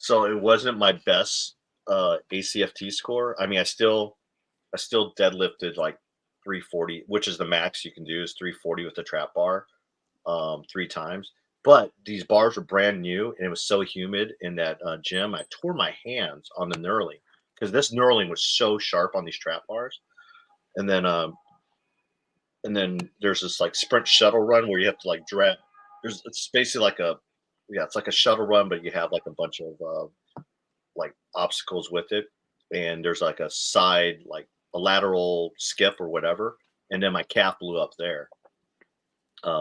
So it wasn't my best ACFT score. I mean, I still deadlifted like 340, which is the max you can do is 340 with the trap bar, 3 times. But these bars were brand new, and it was so humid in that gym. I tore my hands on the knurling because this knurling was so sharp on these trap bars. And then, there's this like sprint shuttle run where you have to like drag. It's basically like it's like a shuttle run, but you have like a bunch of like obstacles with it, and there's like a side like a lateral skip or whatever, and then my calf blew up there.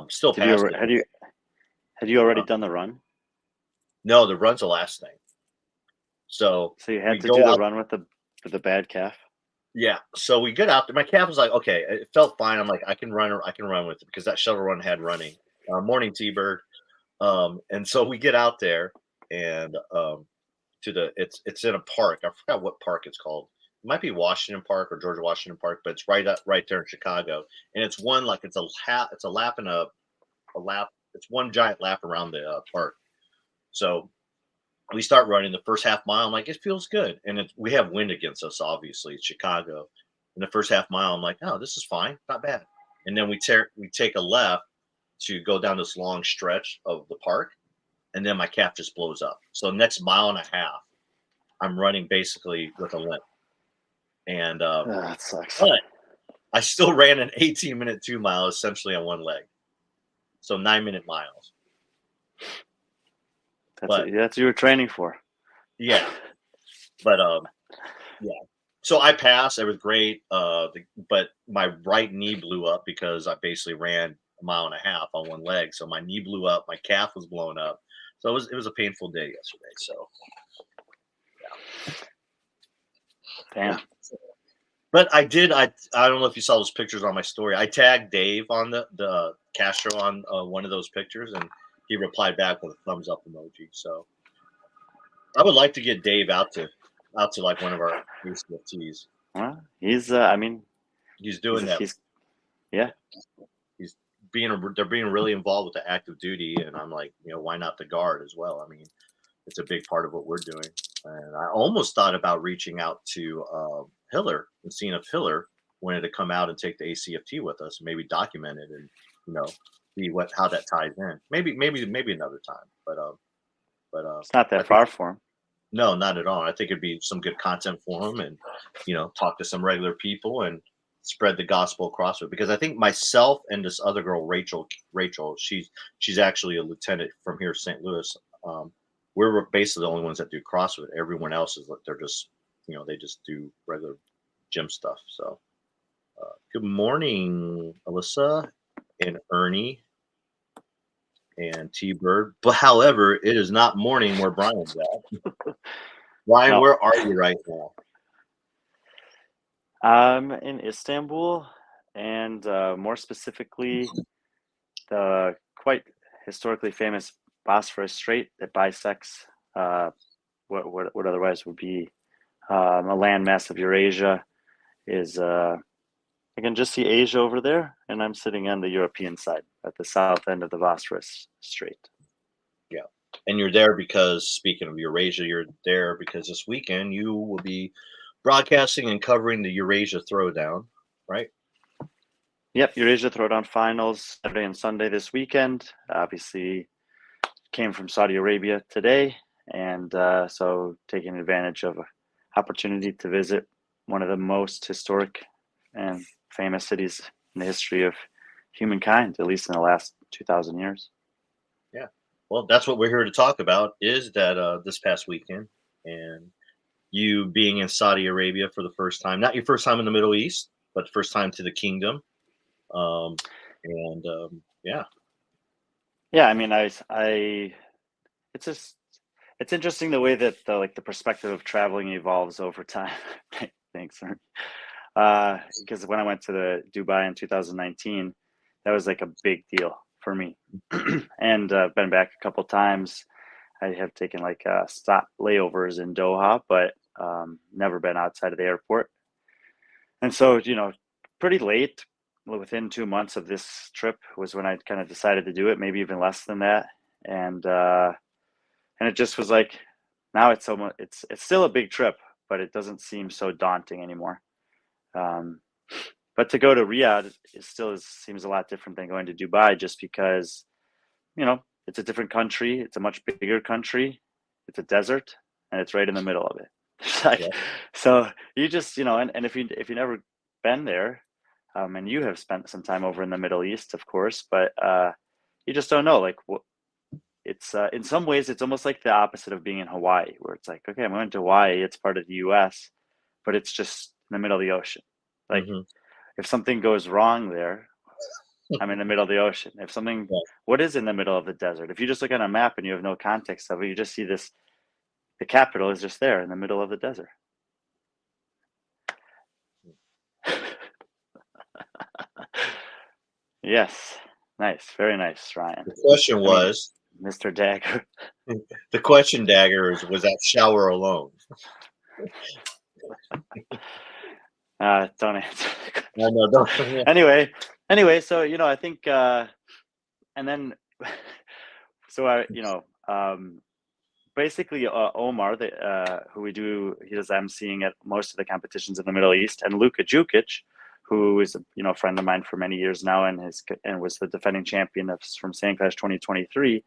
Still Did you passed alre- it. had you already Uh, done the run? no, the run's the last thing. So So you we had to do go the out. run with the bad calf? Yeah. So we get out there. My calf was like, okay, it felt fine. I'm like, I can run with it because that shuttle run had running. Morning T-Bird. And so we get out there and it's in a park. I forgot what park it's called. It might be Washington Park or George Washington Park, but it's right there in Chicago. And it's one like it's a lap and a lap. It's one giant lap around the park. So we start running the first half mile. I'm like, it feels good, and we have wind against us. Obviously, it's Chicago. In the first half mile, I'm like, oh, this is fine, not bad. And then we take a left to go down this long stretch of the park, and then my calf just blows up. So next mile and a half, I'm running basically with a limp, and That sucks. but I still ran an 18-minute 2 mile essentially on one leg, so 9-minute miles. That's But what you were training for. yeah, but yeah. So I passed. It was great. But my right knee blew up because I basically ran a mile and a half on one leg. So my knee blew up. My calf was blown up. So it was a painful day yesterday. So Damn. but I don't know if you saw those pictures on my story. I tagged Dave on the Castro on one of those pictures, and he replied back with a thumbs up emoji. So I would like to get Dave out to like one of our ACFTs. Well, he's I mean, He's doing that. Yeah. He's they're being really involved with the active duty, and I'm like, why not the guard as well? I mean, it's a big part of what we're doing. And I almost thought about reaching out to Hiller and seeing if Hiller wanted to come out and take the ACFT with us and maybe document it and see how that ties in. Maybe another time. But It's not I that think far for him. no, not at all. I think it'd be some good content for him, and talk to some regular people and spread the gospel across it. Because I think myself and this other girl, Rachel, she's actually a lieutenant from here, St. Louis. We're basically the only ones that do CrossFit. Everyone else is like they're just they just do regular gym stuff. So good morning, Alyssa and Ernie and T-Bird. But however, it is not morning where Brian's at. Brian, No. where are you right now? I'm in Istanbul, and more specifically, the quite historically famous Bosphorus Strait that bisects what otherwise would be a landmass of Eurasia. I can just see Asia over there, and I'm sitting on the European side at the south end of the Bosphorus Strait. Yeah. And you're there because, speaking of Eurasia, you're there because this weekend you will be broadcasting and covering the Eurasia Throwdown, right? Yep, Eurasia Throwdown Finals Saturday and Sunday this weekend. Obviously, came from Saudi Arabia today, and so taking advantage of an opportunity to visit one of the most historic and famous cities in the history of humankind, at least in the last 2,000 years. Yeah. Well, that's what we're here to talk about, is that this past weekend and you being in Saudi Arabia for the first time, not your first time in the Middle East, but first time to the kingdom. Yeah. Yeah, I mean, it's interesting the way that the perspective of traveling evolves over time. Thanks, because when I went to Dubai in 2019, that was like a big deal for me, and been back a couple times. I have taken like stop layovers in Doha, but never been outside of the airport. And so, pretty late, within 2 months of this trip, was when I kind of decided to do it. Maybe even less than that, and it just was like now it's still a big trip, but it doesn't seem so daunting anymore. But to go to Riyadh, it still seems a lot different than going to Dubai, just because, it's a different country. It's a much bigger country. It's a desert, and it's right in the middle of it. It's like, Yeah. so you just, and if you never been there, and you have spent some time over in the Middle East, of course, but you just don't know. Like, it's in some ways, it's almost like the opposite of being in Hawaii, where it's like, okay, I'm going to Hawaii. It's part of the U.S., but it's just in the middle of the ocean. Like, Hmm. if something goes wrong there, I'm in the middle of the ocean. If something, Yeah. what is in the middle of the desert? If you just look at a map and you have no context of it, you just see this, the capital is just there in the middle of the desert. Yes. Nice. Very nice, Ryan. The question was, Mr. Dagger. the question, Dagger, was that shower alone? Don't answer. No, no, don't. Anyway, so, I think, and then, so basically, Omar, who he does emceeing at most of the competitions in the Middle East, and Luka Jukic, who is a friend of mine for many years now, and was the defending champion from SandClash 2023.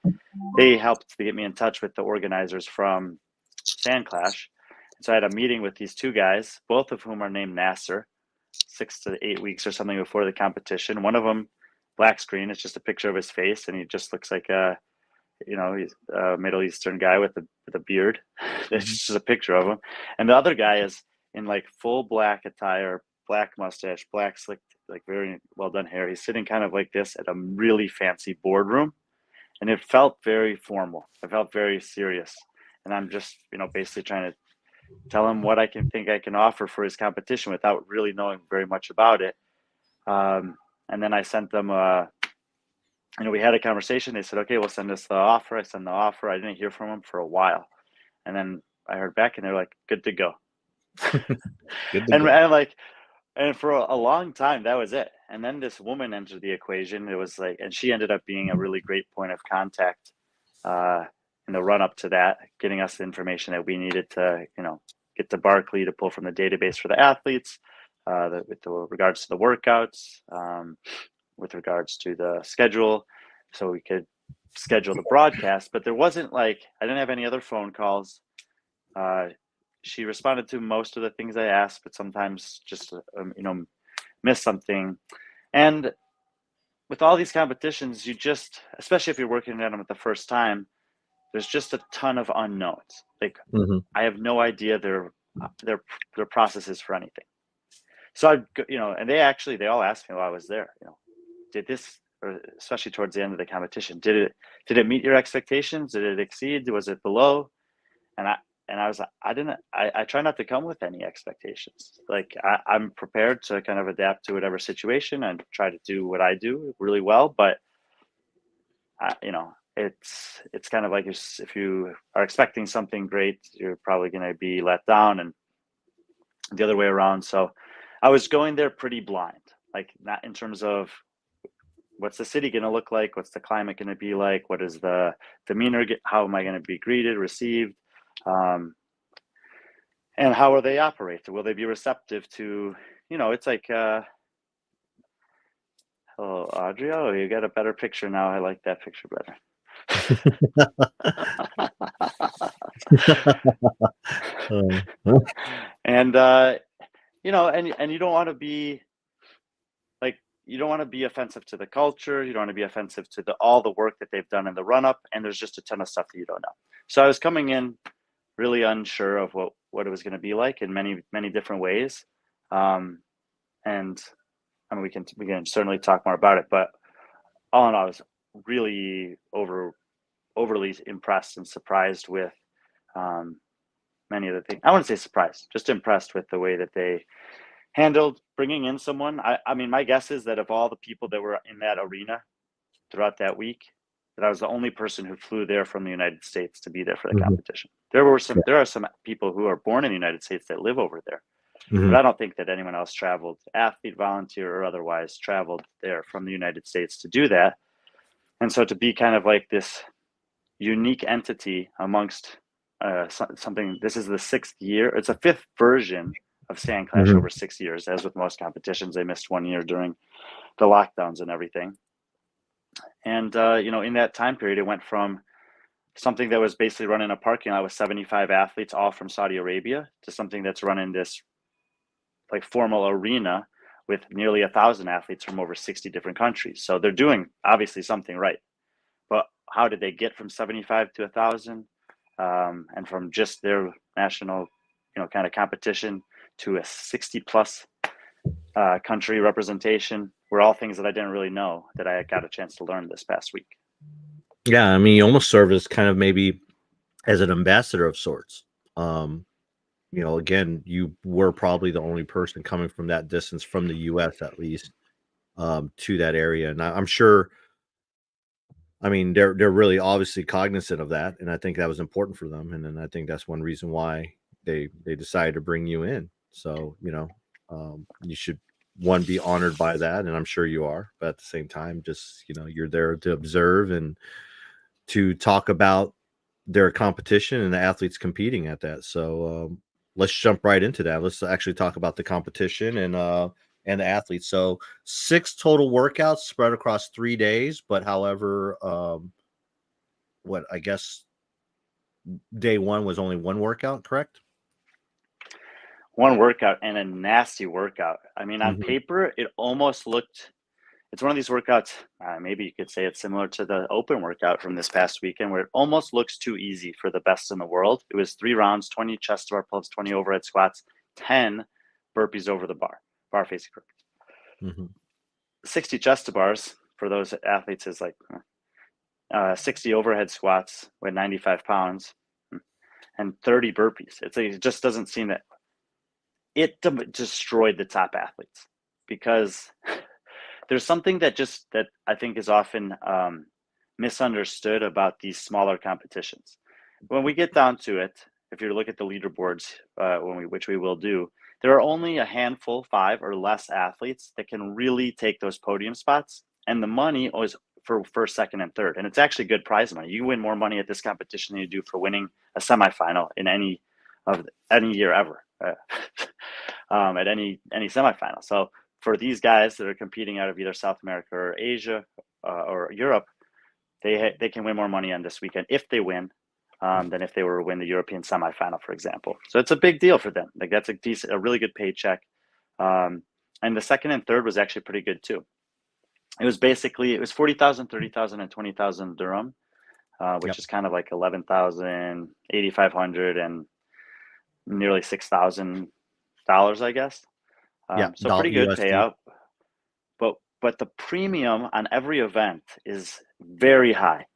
They helped to get me in touch with the organizers from SandClash. So I had a meeting with these two guys, both of whom are named Nasser, 6 to 8 weeks or something before the competition. One of them, black screen, it's just a picture of his face, and he just looks like he's a Middle Eastern guy with a beard. It's just a picture of him. And the other guy is in like full black attire, black mustache, black slicked, like very well done hair. He's sitting kind of like this at a really fancy boardroom, and it felt very formal. It felt very serious. And I'm just, basically trying to tell him what I can offer for his competition without really knowing very much about it. And then I sent them we had a conversation. They said, okay, we'll send us the offer. I sent the offer. I didn't hear from them for a while. And then I heard back, and they're like, good to go. Good to and, go. and for a long time, that was it. And then this woman entered the equation. It was like, and she ended up being a really great point of contact in the run up to that, getting us the information that we needed to, get to Barkley to pull from the database for the athletes, with regards to the workouts, with regards to the schedule, so we could schedule the broadcast. But there wasn't I didn't have any other phone calls. She responded to most of the things I asked, but sometimes just miss something. And with all these competitions, you just, especially if you're working at them at the first time, there's just a ton of unknowns. Like, I have no idea their processes for anything. So and they all asked me while I was there, did this, or especially towards the end of the competition, did it meet your expectations? Did it exceed? Was it below? And I was like, I try not to come with any expectations. Like, I'm prepared to kind of adapt to whatever situation and try to do what I do really well. But it's kind of like, if you are expecting something great, you're probably going to be let down, and the other way around. So I was going there pretty blind, like, not in terms of what's the city going to look like, what's the climate going to be like, what is the demeanor, how am I going to be greeted, received, and how will they operate? Will they be receptive to, it's like, hello, Audrey. Oh, you got a better picture now. I like that picture better. And and you don't want to be you don't want to be offensive to the culture. You don't want to be offensive to all the work that they've done in the run up. And there's just a ton of stuff that you don't know. So I was coming in really unsure of what it was going to be like in many, many different ways. And I mean, we can certainly talk more about it, but all in all, I was really overly impressed and surprised with many of the things. I wouldn't say surprised, just impressed with the way that they handled bringing in someone. I mean, my guess is that of all the people that were in that arena throughout that week, that I was the only person who flew there from the United States to be there for the competition. There are some people who are born in the United States that live over there, but I don't think that anyone else traveled, athlete, volunteer, or otherwise, traveled there from the United States to do that. And so to be kind of like this unique entity amongst something. This is the 6th year. It's a 5th version of SandClash Mhm. over 6 years. As with most competitions, they missed 1 year during the lockdowns and everything. And in that time period, it went from something that was basically running a parking lot with 75 athletes, all from Saudi Arabia, to something that's running this like formal arena with nearly 1,000 athletes from over 60 different countries. So they're doing obviously something right. But how did they get from 75 to 1,000, and from just their national, kind of competition to a 60 plus country representation? Were all things that I didn't really know that I got a chance to learn this past week. Yeah, I mean, you almost serve as kind of maybe as an ambassador of sorts. Again, you were probably the only person coming from that distance from the US at least, to that area. And I'm sure, I mean, they're really obviously cognizant of that, and I think that was important for them. And then I think that's one reason why they decided to bring you in. So, you should one be honored by that, and I'm sure you are. But at the same time, just you're there to observe and to talk about their competition and the athletes competing at that. So let's jump right into that. Let's actually talk about the competition and the athletes. So 6 total workouts spread across 3 days, but however, what I guess day 1 was only 1 workout, correct? One workout, and a nasty workout. I mean, on Mhm. paper, it almost looked. It's one of these workouts. Maybe you could say it's similar to the open workout from this past weekend, where it almost looks too easy for the best in the world. It was 3 rounds, 20 chest to bar pull-ups, 20 overhead squats, 10 burpees over the bar facing burpees. Mhm. 60 chest to bars for those athletes is like 60 overhead squats with 95 pounds and 30 burpees. It's like, it just doesn't seem that it destroyed the top athletes, because there's something that I think is often misunderstood about these smaller competitions. When we get down to it, if you look at the leaderboards, which we will do, there are only a handful, 5 or less athletes that can really take those podium spots, and the money is for first, second, and third, and it's actually good prize money. You win more money at this competition than you do for winning a semifinal in any year ever, at any semifinal. So for these guys that are competing out of either South America or Asia or Europe, they can win more money on this weekend if they win, than if they were to win the European semifinal, for example. So it's a big deal for them. Like, that's a really good paycheck. And the second and third was actually pretty good too. It was 40,000, 30,000, and 20,000 dirham, which Yep. is kind of like 11,000, 8,500, and nearly $6,000, I guess. Yeah, So pretty good USD. payout. But the premium on every event is very high,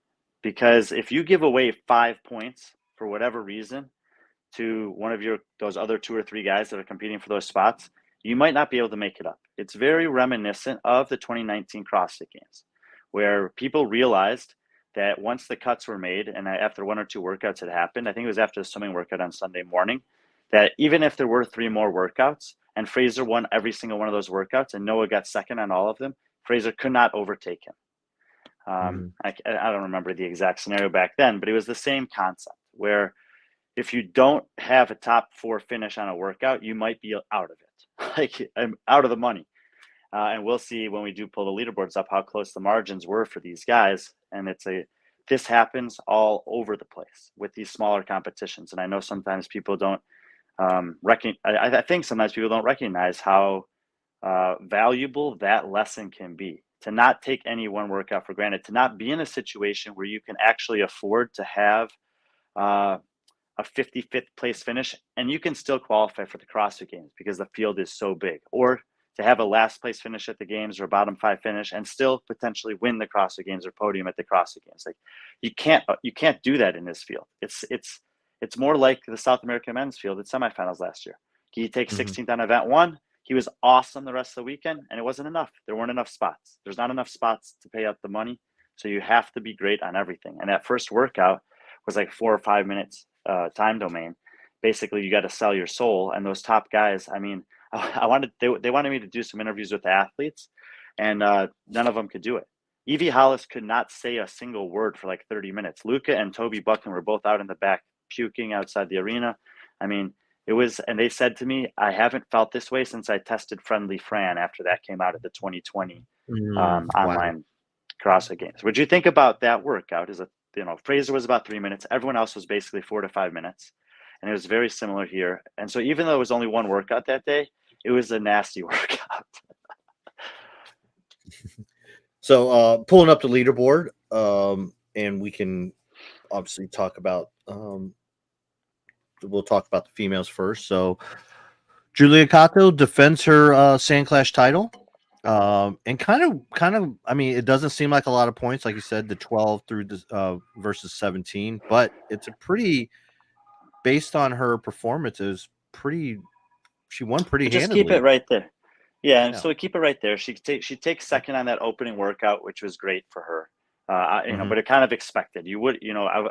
because if you give away 5 points for whatever reason to one of those other 2 or 3 guys that are competing for those spots, you might not be able to make it up. It's very reminiscent of the 2019 CrossFit Games, where people realized that once the cuts were made, and after 1 or 2 workouts had happened, I think it was after the swimming workout on Sunday morning, that even if there were 3 more workouts and Fraser won every single one of those workouts and Noah got second on all of them, Fraser could not overtake him. Mhm. I don't remember the exact scenario back then, but it was the same concept, where if you don't have a top 4 finish on a workout, you might be out of it. Like, I'm out of the money. And we'll see when we do pull the leaderboards up how close the margins were for these guys. And this happens all over the place with these smaller competitions. And I know sometimes people don't I think sometimes people don't recognize how valuable that lesson can be, to not take any one workout for granted, to not be in a situation where you can actually afford to have uh, a 55th place finish and you can still qualify for the CrossFit Games because the field is so big, or to have a last place finish at the games or a bottom 5 finish and still potentially win the CrossFit Games or podium at the CrossFit Games. Like, you can't do that in this field. It's more like the South American men's field at semifinals last year. He takes Mhm. 16th on event 1. He was awesome the rest of the weekend, and it wasn't enough. There weren't enough spots. There's not enough spots to pay out the money. So you have to be great on everything. And that first workout was like 4 or 5 minutes time domain. Basically, you got to sell your soul. And those top guys, I mean, they wanted me to do some interviews with the athletes, and none of them could do it. Evie Hollis could not say a single word for like 30 minutes. Luca and Toby Buckland were both out in the back puking outside the arena. I mean, it was, and they said to me, I haven't felt this way since I tested Friendly Fran after that came out at the 2020 Wow. online CrossFit Games. What'd you think about that workout? Fraser was about 3 minutes. Everyone else was basically 4 to 5 minutes. And it was very similar here. And so even though it was only one workout that day, it was a nasty workout. So pulling up the leaderboard, and we can obviously talk about we'll talk about the females first. So Julia Cato defends her SandClash title. And kind of, I mean, it doesn't seem like a lot of points, like you said, the 12 through the versus 17, but it's a pretty, based on her performances, pretty, she won pretty Just keep handedly. it right there. Yeah, and Yeah. so we keep it right there. She takes second on that opening workout, which was great for her. But it kind of expected. You would,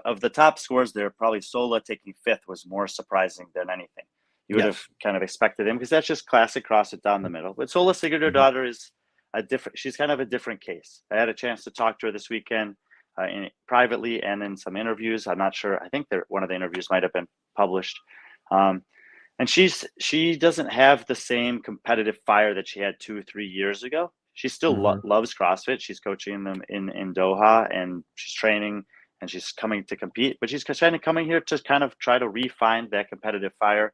of the top scores there, probably Sola taking fifth was more surprising than anything. You would have kind of expected him because that's just classic CrossFit down the middle. But Sola Sigurdardottir is she's kind of a different case. I had a chance to talk to her this weekend privately and in some interviews. I'm not sure. I think one of the interviews might have been published. And she doesn't have the same competitive fire that she had 2 or 3 years ago. She still loves CrossFit. She's coaching them in Doha, and she's training, and she's coming to compete. But she's kind of coming here to kind of try to refine that competitive fire.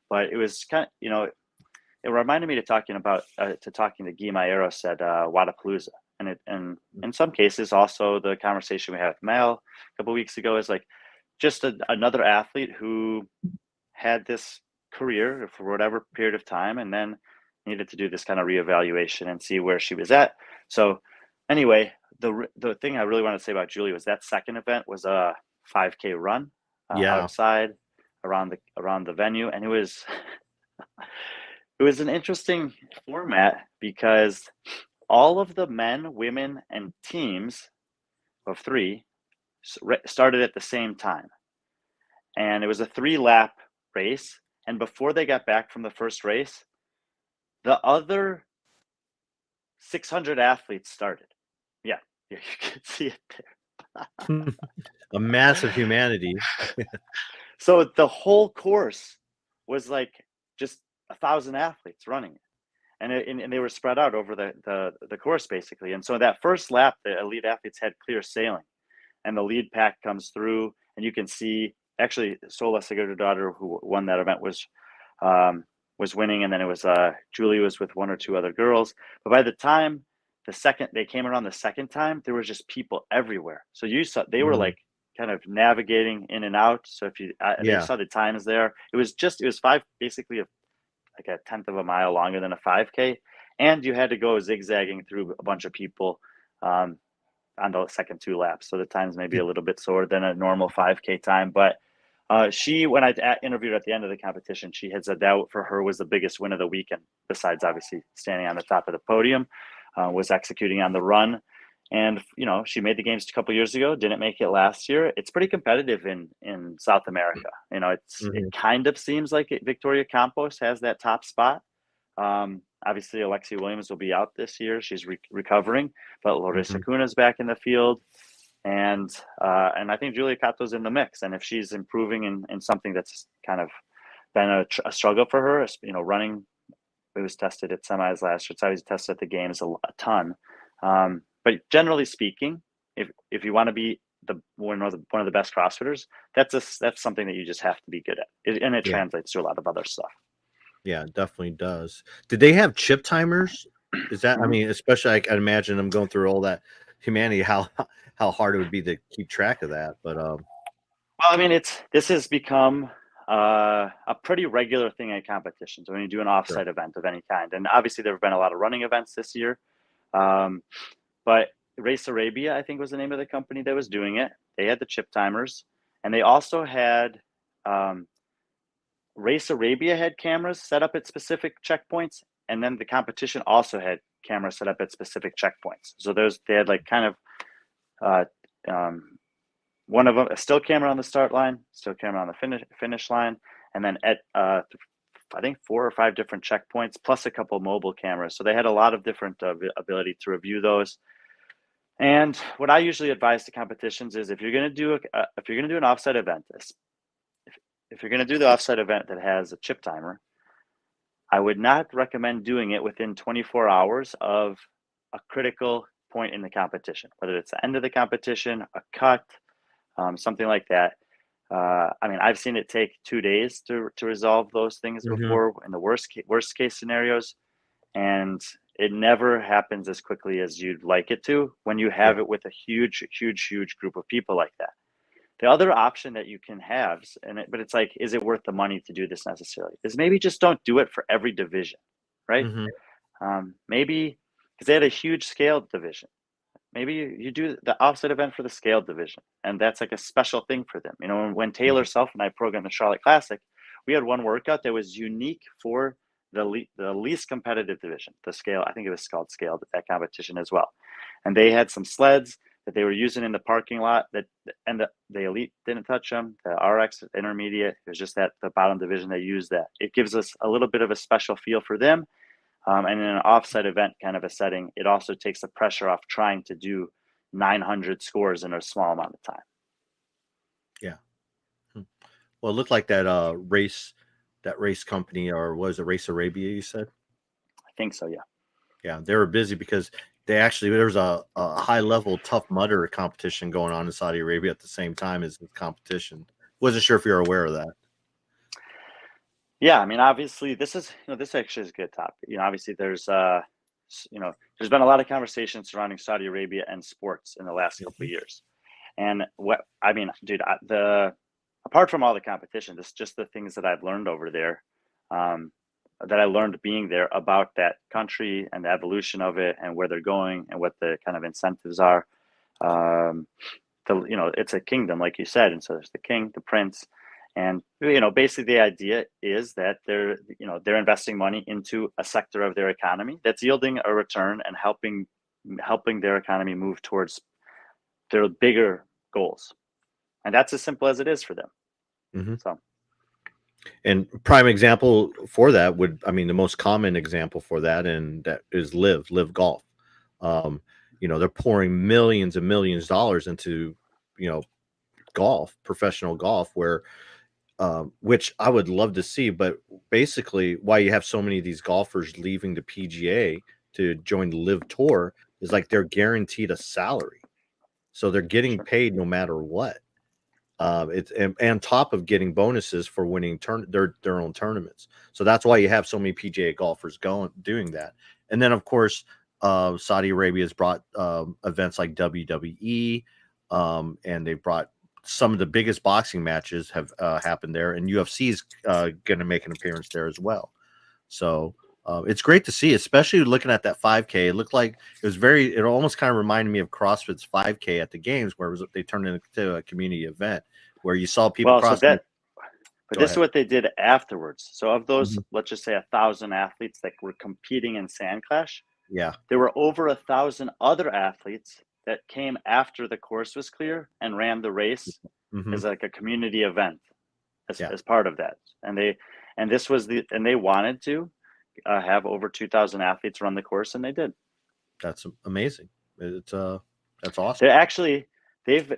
But it was kind of, it reminded me to talking to Guy Maieros at Wadapalooza. And in some cases, also the conversation we had with Mel a couple of weeks ago is like just another athlete who had this career for whatever period of time and then needed to do this kind of reevaluation and see where she was at. So anyway, the thing I really want to say about Julie was that second event was a 5K run outside around the venue, and it was an interesting format because all of the men, women, and teams of 3 started at the same time, and it was a 3-lap race. And before they got back from the first race, the other 600 athletes started. Yeah, you can see it there. A massive humanity. So the whole course was like just 1,000 athletes running it. And they were spread out over the course basically. And so that first lap, the elite athletes had clear sailing, and the lead pack comes through, and you can see actually Sola Sigurdardottir, who won that event, was winning, and then it was Julie was with 1 or 2 other girls. But by the time they came around the second time, there was just people everywhere. So you saw they were like kind of navigating in and out. So if you they saw the times there, it was basically like a 1/10 of a mile longer than a 5K, and you had to go zigzagging through a bunch of people on the second 2 laps. So the times may be a little bit slower than a normal 5K time, but when I interviewed her at the end of the competition, she had said that for her was the biggest win of the weekend, besides obviously standing on the top of the podium, was executing on the run. And, she made the games a couple years ago, didn't make it last year. It's pretty competitive in South America. It kind of seems like Victoria Campos has that top spot. Obviously, Alexi Williams will be out this year. She's recovering, but Larissa Cuna's back in the field. And I think Julia Cato's in the mix. And if she's improving in something that's kind of been a struggle for her, running, it was tested at semis last year. It's always tested at the games a ton. But generally speaking, if you want to be one of the best CrossFitters, that's something that you just have to be good at. It translates to a lot of other stuff. Yeah, it definitely does. Did they have chip timers? Is that, I mean, especially I can imagine them going through all that humanity, how hard it would be to keep track of that. But well, I mean, this has become a pretty regular thing at competitions when you do an offsite event of any kind. And obviously there have been a lot of running events this year. But Race Arabia, I think, was the name of the company that was doing it. They had the chip timers, and they also had Race Arabia had cameras set up at specific checkpoints, and then the competition also had cameras set up at specific checkpoints. So they had like kind of one of them, a still camera on the start line, still camera on the finish line, and then at I think 4 or 5 different checkpoints, plus a couple of mobile cameras. So they had a lot of different ability to review those. And what I usually advise to competitions is if you're going to do an offsite event, if you're going to do the offsite event that has a chip timer, I would not recommend doing it within 24 hours of a critical point in the competition, whether it's the end of the competition, a cut, something like that. I mean, I've seen it take 2 days to resolve those things before in the worst case scenarios, and it never happens as quickly as you'd like it to when you have it with a huge group of people like that. The other option that you can have, but it's like, is it worth the money to do this necessarily? Is maybe just don't do it for every division, right? Maybe because they had a huge scaled division. Maybe you do the offset event for the scaled division, and that's like a special thing for them. You know, when Taylor Self and I programmed the Charlotte Classic, we had one workout that was unique for the least competitive division, the scale. I think it was called scaled at that competition as well. And they had some sleds that they were using in the parking lot the elite didn't touch them. The RX intermediate, it was just that the bottom division they used that. It gives us a little bit of a special feel for them. And in an offsite event kind of a setting, it also takes the pressure off trying to do 900 scores in a small amount of time. Yeah. Well, it looked like that race company, or was it Race Arabia, you said? I think so, yeah. Yeah, they were busy because there's a high level Tough Mudder competition going on in Saudi Arabia at the same time as the competition. Wasn't sure if you're aware of that. Yeah, I mean, obviously, this actually is a good topic. You know, obviously, there's been a lot of conversation surrounding Saudi Arabia and sports in the last couple of years. And what I mean, dude, apart from all the competition, this just the things that I've learned over there, that I learned being there about that country and the evolution of it and where they're going and what the kind of incentives are. It's a kingdom, like you said, and so there's the king, the prince. And basically the idea is that they're investing money into a sector of their economy that's yielding a return and helping their economy move towards their bigger goals. And that's as simple as it is for them. So, and prime example for that the most common example for that, and that is Live Golf. They're pouring millions and millions of dollars into golf, professional golf, where which I would love to see. But basically, why you have so many of these golfers leaving the PGA to join the Live Tour is like they're guaranteed a salary, so they're getting paid no matter what. It's and on top of getting bonuses for winning their own tournaments. So that's why you have so many PGA golfers doing that. And then of course, Saudi Arabia has brought events like WWE, and they've brought some of the biggest boxing matches have happened there, and UFC is going to make an appearance there as well. So it's great to see, especially looking at that 5K. It looked like it almost kind of reminded me of CrossFit's 5K at the games, where they turned it into a community event where you saw people crossing. But this is what they did afterwards. So of those, let's just say 1,000 athletes that were competing in SandClash, there were over 1,000 other athletes that came after the course was clear and ran the race as like a community event as part of that. And they wanted to have over 2,000 athletes run the course, and they did. That's amazing. That's awesome. They're actually they've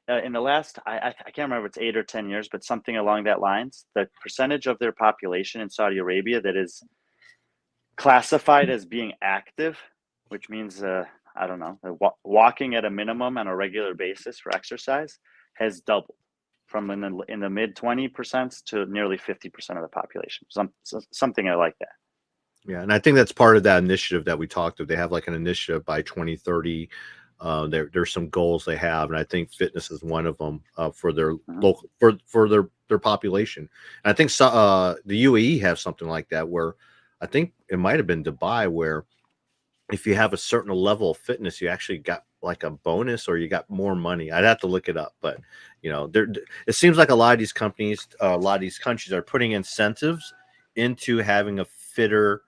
in the last I can't remember if it's 8 or 10 years, but something along that lines. The percentage of their population in Saudi Arabia that is classified as being active, which means I don't know, walking at a minimum on a regular basis for exercise, has doubled from in the mid 20% to nearly 50% of the population. Something like that. Yeah, and I think that's part of that initiative that we talked of. They have like an initiative by 2030. There's some goals they have, and I think fitness is one of them for their local for their population. And I think the UAE has something like that, where I think it might have been Dubai, where if you have a certain level of fitness, you actually got like a bonus or you got more money. I'd have to look it up, but it seems like a lot of these companies, a lot of these countries are putting incentives into having a fitter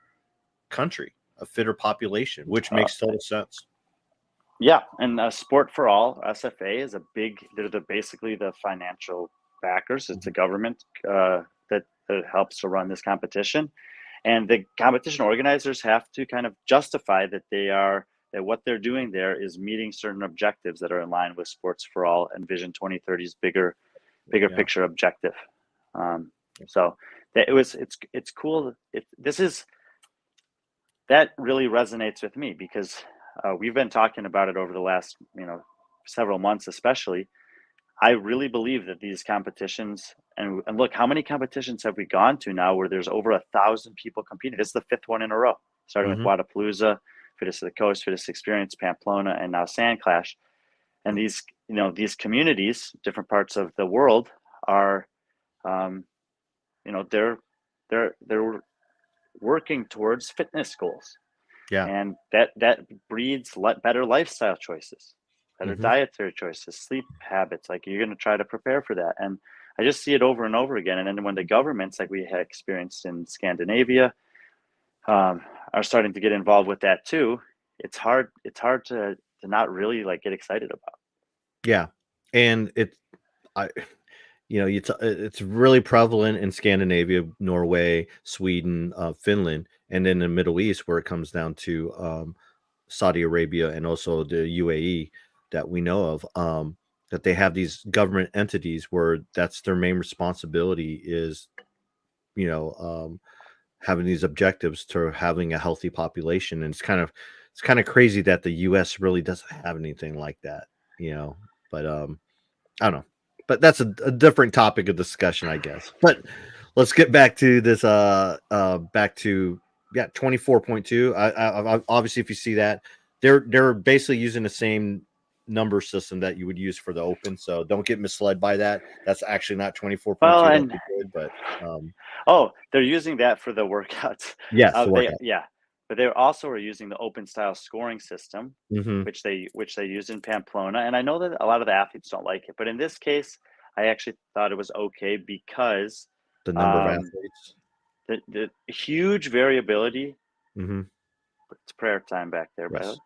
country, a fitter population, which makes total sense. Yeah, and Sport for All, SFA, is they're basically the financial backers. It's a government that helps to run this competition. And the competition organizers have to kind of justify that what they're doing there is meeting certain objectives that are in line with Sports for All and Vision 2030's bigger picture objective. So it's cool. That really resonates with me because we've been talking about it over the last several months, especially. I really believe that these competitions, and look, how many competitions have we gone to now where there's over 1,000 people competing? This is the fifth one in a row, starting with Mhm. Wadapalooza, Fittest of the Coast, Fittest Experience, Pamplona, and now SandClash. And these communities, different parts of the world, are, um, they're working towards fitness goals, Yeah. and that breeds better lifestyle choices, better Mhm. dietary choices, sleep habits. Like, you're going to try to prepare for that. And I just see it over and over again. And then when the governments, like we had experienced in Scandinavia, are starting to get involved with that too, it's hard to not really like get excited about. Yeah. And I it's really prevalent in Scandinavia, Norway, Sweden, Finland, and then the Middle East, where it comes down to Saudi Arabia and also the UAE that we know of. That they have these government entities where that's their main responsibility is, you know, having these objectives to having a healthy population. And it's kind of crazy that the U.S. really doesn't have anything like that, you know. But I don't know. But that's a different topic of discussion, I guess. But let's get back to this. Back to 24.2. Obviously, if you see that, they're basically using the same number system that you would use for the open. So don't get misled by that. That's actually not Well, 24.2 that and they did, but oh, they're using that for the workouts. yes, the They workout. Yeah, but they also are using the open style scoring system, Hmm. which they use in Pamplona. And I know that a lot of the athletes don't like it, but in this case, I actually thought it was okay because The number of um, athletes. the huge variability. Hmm. It's prayer time back there, by the way.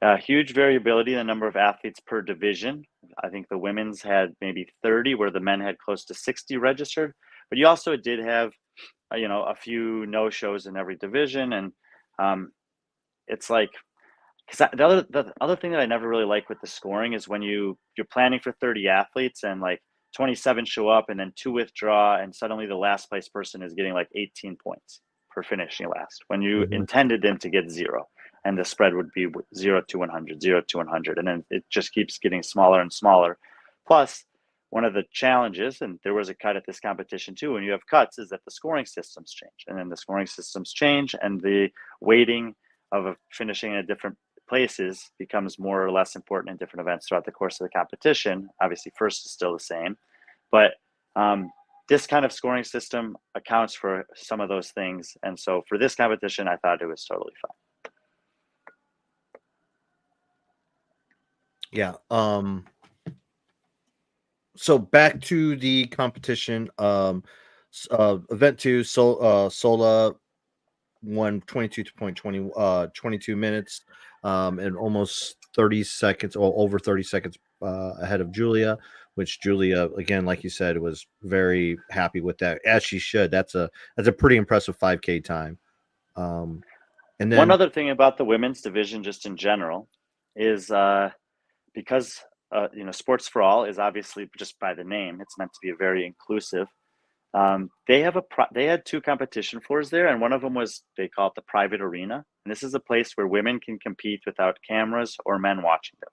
Yes. Huge variability in the number of athletes per division. I think the women's had maybe 30, where the men had close to 60 registered. But you also did have, a few no shows in every division, and um, it's like, because the other thing that I never really like with the scoring is when you're planning for 30 athletes and like 27 show up and then two withdraw, and suddenly the last place person is getting like 18 points for finishing last when you Hmm. intended them to get zero, and the spread would be 0 to 100, 0 to 100, and then it just keeps getting smaller and smaller. Plus, one of the challenges, and there was a cut at this competition too, when you have cuts, is that the scoring systems change, and then the scoring systems change, and the weighting of finishing in a different places becomes more or less important in different events throughout the course of the competition. Obviously, first is still the same, but this kind of scoring system accounts for some of those things. And so for this competition, I thought it was totally fine. Yeah. So back to the competition. Event two, Sola won 22 minutes, and almost 30 seconds or over 30 seconds ahead of Julia, which Julia, again, like you said, was very happy with that, as she should. That's a pretty impressive 5K time. Um, and One then other thing about the women's division, just in general, is because sports for all is obviously, just by the name, it's meant to be a very inclusive. They had two competition floors there, and one of them was, they call it the private arena, and this is a place where women can compete without cameras or men watching them.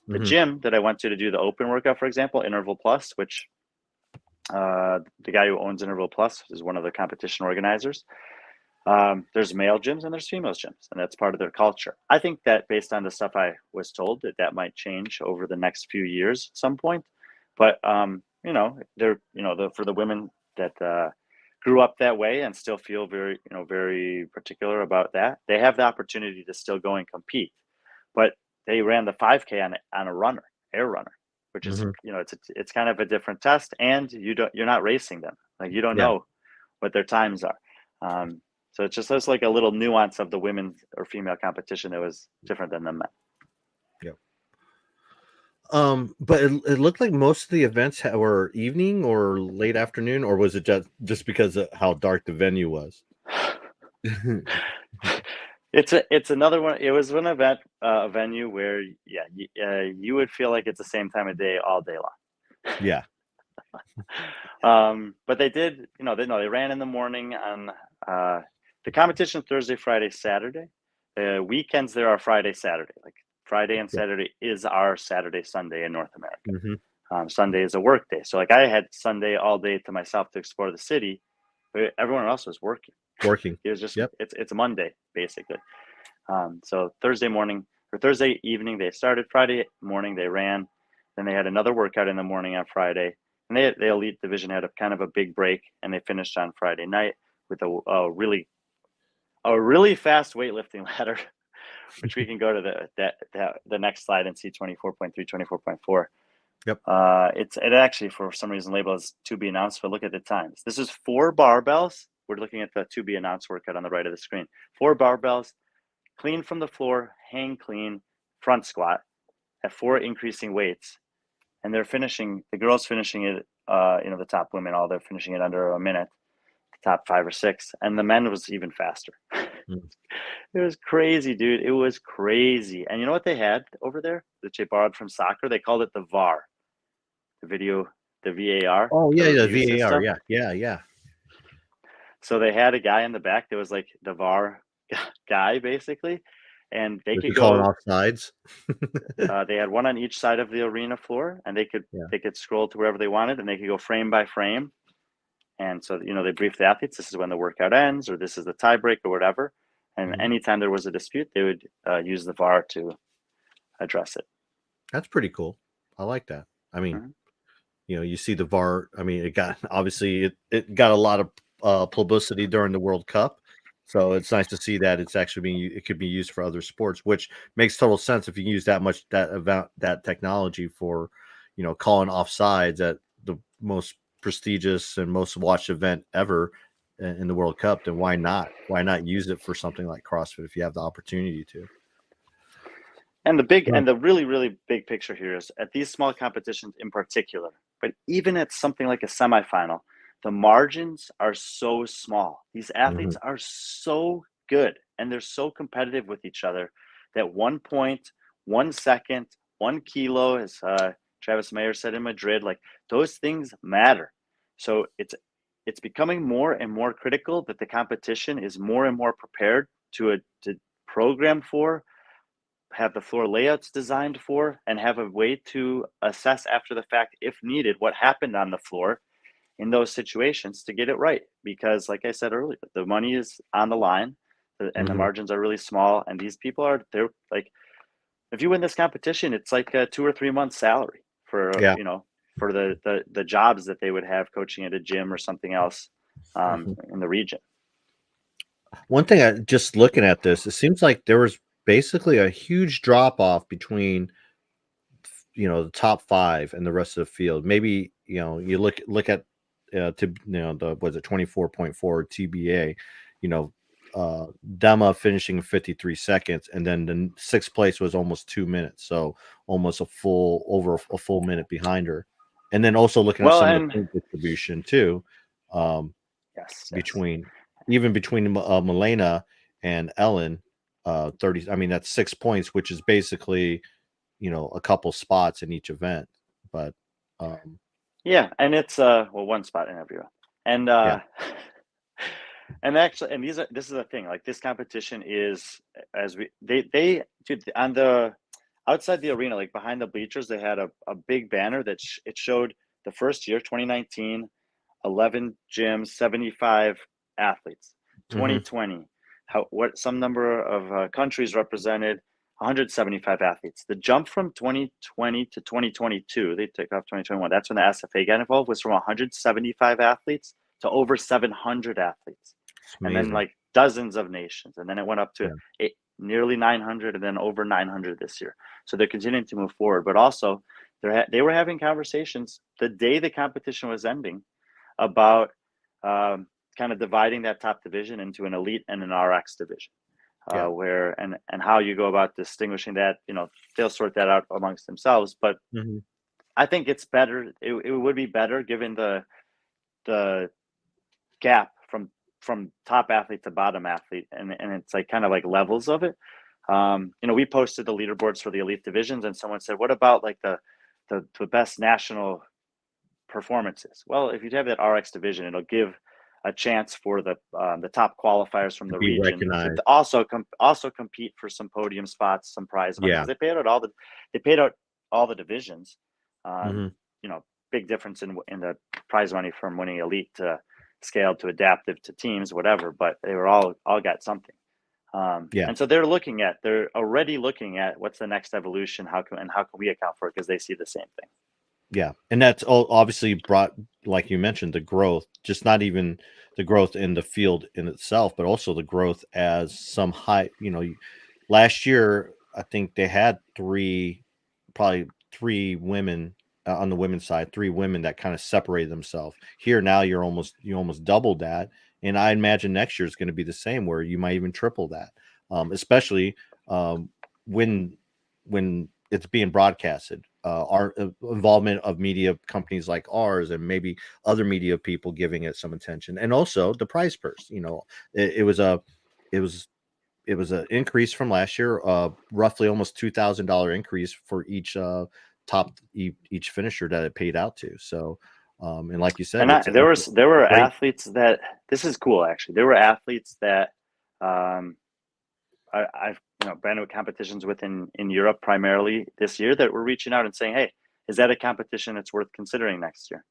The mhm, gym that I went to do the open workout, for example, Interval Plus, which the guy who owns Interval Plus is one of the competition organizers. There's male gyms and there's female gyms, and that's part of their culture. I think that, based on the stuff I was told, that might change over the next few years at some point. But for the women that grew up that way and still feel very particular about that, they have the opportunity to still go and compete. But they ran the 5K on a runner, air runner, which is, mhm. it's kind of a different test, and you're not racing them. Like, you don't Yeah, know what their times are. So it's just, there's like a little nuance of the women's or female competition that was different than the men. yeah. But it looked like most of the events were evening or late afternoon, or was it just because of how dark the venue was? It's another one. It was an event, a venue where, yeah, you would feel like it's the same time of day all day long. Yeah. But they did, they ran in the morning on the competition Thursday, Friday, Saturday. Weekends there are Friday, Saturday. Like Friday and Yeah. Saturday is our Saturday, Sunday in North America. Mm-hmm. Sunday is a work day. So like I had Sunday all day to myself to explore the city, but everyone else was working. Working. It was just Yep. it's a Monday basically. So Thursday morning or Thursday evening they started. Friday morning they ran. Then they had another workout in the morning on Friday. And the elite division had a kind of a big break, and they finished on Friday night with a really fast weightlifting ladder, which we can go to the next slide and see 24.3, 24.4. Yep. It actually for some reason labeled as to be announced, but look at the times. This is 4 barbells. We're looking at the to be announced workout on the right of the screen. 4 barbells, clean from the floor, hang clean, front squat at 4 increasing weights. And they're finishing, the girls finishing it, the top women, they're finishing it under a minute, the top 5 or 6. And the men was even faster. Mm. It was crazy, dude. It was crazy. And you know what they had over there that they borrowed from soccer? They called it the VAR, the VAR. Oh yeah, the VAR. System. Yeah. So they had a guy in the back that was like the VAR guy, basically. And they could call it go offsides. they had one on each side of the arena floor, and they could scroll to wherever they wanted, and they could go frame by frame. And so they briefed the athletes, this is when the workout ends, or this is the tie break or whatever. And anytime there was a dispute, they would use the VAR to address it. That's pretty cool. I like that. I mean, you see the VAR. I mean, it got it got a lot of publicity during the World Cup. So it's nice to see that it's actually it could be used for other sports, which makes total sense if you use that technology for, calling offsides at the most prestigious and most watched event ever in the World Cup. Then why not? Why not use it for something like CrossFit if you have the opportunity to? And the really, really big picture here is at these small competitions in particular, but even at something like a semifinal, the margins are so small. These athletes are so good and they're so competitive with each other that 1 point, 1 second, 1 kilo, as Travis Mayer said in Madrid, like those things matter. So it's becoming more and more critical that the competition is more and more prepared to program for, have the floor layouts designed for, and have a way to assess after the fact, if needed, what happened on the floor in those situations to get it right. Because like I said earlier, the money is on the line and the margins are really small. And these people they're like, if you win this competition, it's like a 2 or 3 months salary for, for the jobs that they would have coaching at a gym or something else in the region. One thing, just looking at this, it seems like there was basically a huge drop off between, the top 5 and the rest of the field. Maybe, you look at, was it 24.4 TBA, Dema finishing 53 seconds, and then the 6th place was almost 2 minutes. So almost over a full minute behind her. And then also looking at some of the point distribution too. Between Milena and Ellen, 30. I mean, that's 6 points, which is basically, a couple spots in each event. But and it's 1 spot in every event. And and actually, and this is the thing. Like this competition is they on the outside the arena, like behind the bleachers, they had a big banner that it showed the first year, 2019, 11 gyms, 75 athletes. 2020, some number of countries represented, 175 athletes. The jump from 2020 to 2022, they took off 2021. That's when the SFA got involved, was from 175 athletes to over 700 athletes. And then like dozens of nations. And then it went up to nearly 900 and then over 900 this year. So they're continuing to move forward. But also they were having conversations the day the competition was ending about kind of dividing that top division into an elite and an RX division. Where and how you go about distinguishing that, they'll sort that out amongst themselves. But I think it's better. It would be better given the gap from top athlete to bottom athlete, and it's like kind of like levels of it. We posted the leaderboards for the elite divisions, and someone said, "What about like the best national performances. Well, if you have that RX division, it'll give a chance for the top qualifiers from To the be region recognized. to also compete for some podium spots, some prize money. Yeah. Because they paid out all the divisions. You know, big difference in the prize money from winning elite to scaled to adaptive to teams, whatever. But they were all got something. Yeah. And so they're already looking at what's the next evolution, how can we account for it, because they see the same thing. Yeah, and that's all obviously brought, like you mentioned, the growth, just not even the growth in the field in itself, but also the growth as some high, last year, I think they had probably three women on the women's side, three women that kind of separated themselves. Here now you almost doubled that. And I imagine next year is going to be the same, where you might even triple that, especially when it's being broadcasted. Our involvement of media companies like ours, and maybe other media people giving it some attention, and also the prize purse. It was an increase from last year, roughly almost $2,000 increase for each each finisher that it paid out to. So, and like you said, And there were athletes that, this is cool actually. There were athletes that I've been to competitions in Europe primarily this year that were reaching out and saying, "Hey, is that a competition that's worth considering next year?"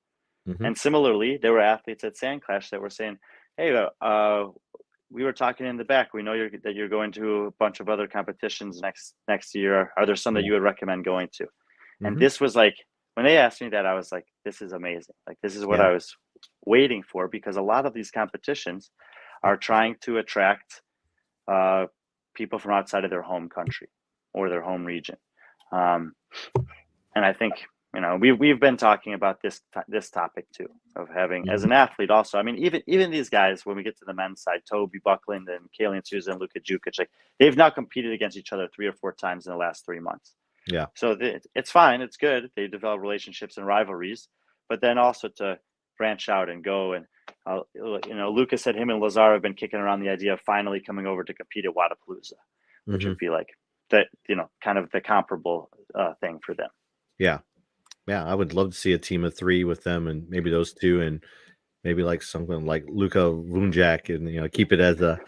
And similarly, there were athletes at SandClash that were saying, "Hey, we were talking in the back. We know that you're going to a bunch of other competitions next year. Are there some that you would recommend going to?" And this was like, when they asked me that, I was like, "This is amazing. Like, this is what I was waiting for," because a lot of these competitions are trying to attract people from outside of their home country or their home region. And I think, we've been talking about this topic too, of having, as an athlete also. I mean, even these guys, when we get to the men's side, Toby Buckland and Kalian Souza and Luka Jukic, like, they've now competed against each other 3 or 4 times in the last 3 months. Yeah. So it's fine. It's good. They develop relationships and rivalries, but then also to branch out and go. And, Lucas said him and Lazar have been kicking around the idea of finally coming over to compete at Wodapalooza, which would be like that, kind of the comparable thing for them. Yeah. Yeah. I would love to see a team of 3 with them, and maybe those two, and maybe like something like Luka Vunjak, and keep it as a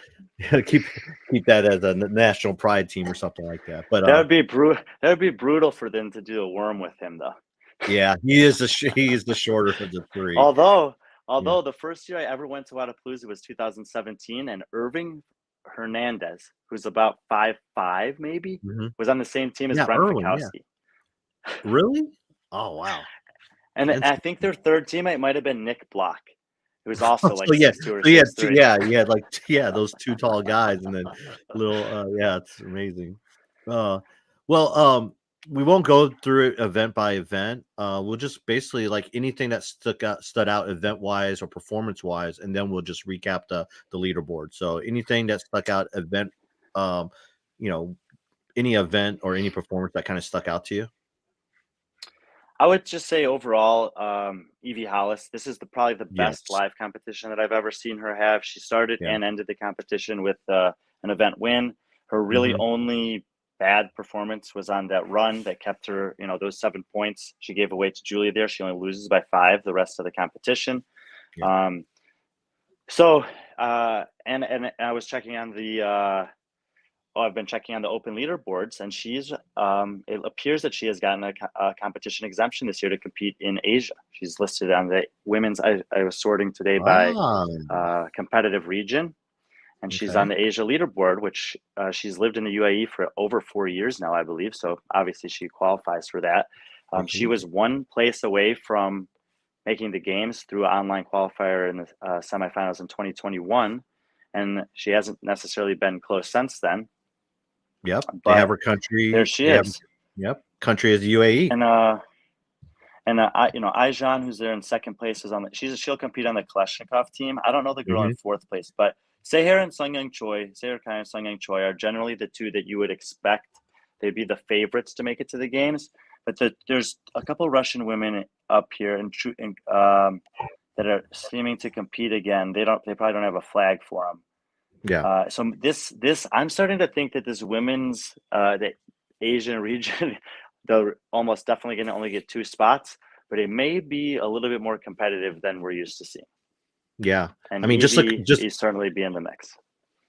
keep that as a national pride team or something like that. But that would be brutal. That would be brutal for them to do a worm with him, though. Yeah, he is the shorter of the 3. Although the first year I ever went to Wodapalooza was 2017, and Irving Hernandez, who's about 5'5", maybe, was on the same team as Brent Fikowski. Yeah. Really? Oh wow! And I think their third teammate might have been Nick Block, who's also like 6'2" or 6'3". 6'3". Yeah, like those 2 tall guys, and then little. Yeah, it's amazing. We won't go through it event by event. We'll just basically, like, anything that stood out event wise or performance wise, and then we'll just recap the leaderboard. So anything that stuck out event, any event or any performance that kind of stuck out to you. I would just say overall, Evie Hollis, this is probably the best live competition that I've ever seen her have. She started and ended the competition with an event win. Her really only bad performance was on that run that kept her, those 7 points she gave away to Julia there. She only loses by 5 the rest of the competition. And I was checking on I've been checking on the open leaderboards, and she's it appears that she has gotten a competition exemption this year to compete in Asia. She's listed on the women's, I was sorting today by competitive region, and she's on the Asia leaderboard, which she's lived in the UAE for over 4 years now, I believe. So obviously she qualifies for that. She was 1 place away from making the games through an online qualifier in the semifinals in 2021, and she hasn't necessarily been close since then. Yep, but they have her country. There she is. Yep, country is UAE. And Aijan, who's there in 2nd place, is she'll compete on the Kalashnikov team. I don't know the girl in 4th place, but Seher and Sungyang Choi are generally the 2 that you would expect. They'd be the favorites to make it to the games. But there's a couple Russian women up here that are seeming to compete again. They probably don't have a flag for them. Yeah. So this I'm starting to think that this women's the Asian region, they're almost definitely going to only get 2 spots. but it may be a little bit more competitive than we're used to seeing. Yeah. And I mean, just look, Evie certainly be in the mix.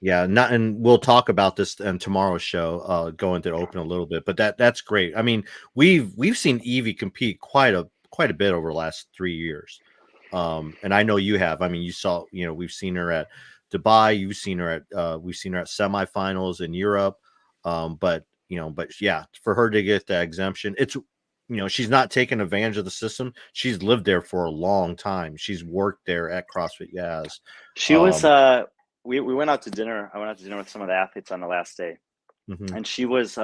yeah, and we'll talk about this in tomorrow's show, go into the open a little bit, but that's great. I mean, we've seen Evie compete quite a bit over the last 3 years. And I know you have. I mean, you saw, we've seen her at Dubai, we've seen her at semifinals in Europe. But yeah, for her to get the exemption, it's she's not taking advantage of the system. She's lived there for a long time. She's worked there at CrossFit Yaz. She was we went out to dinner. I went out to dinner with some of the athletes on the last day. Mhm. And she was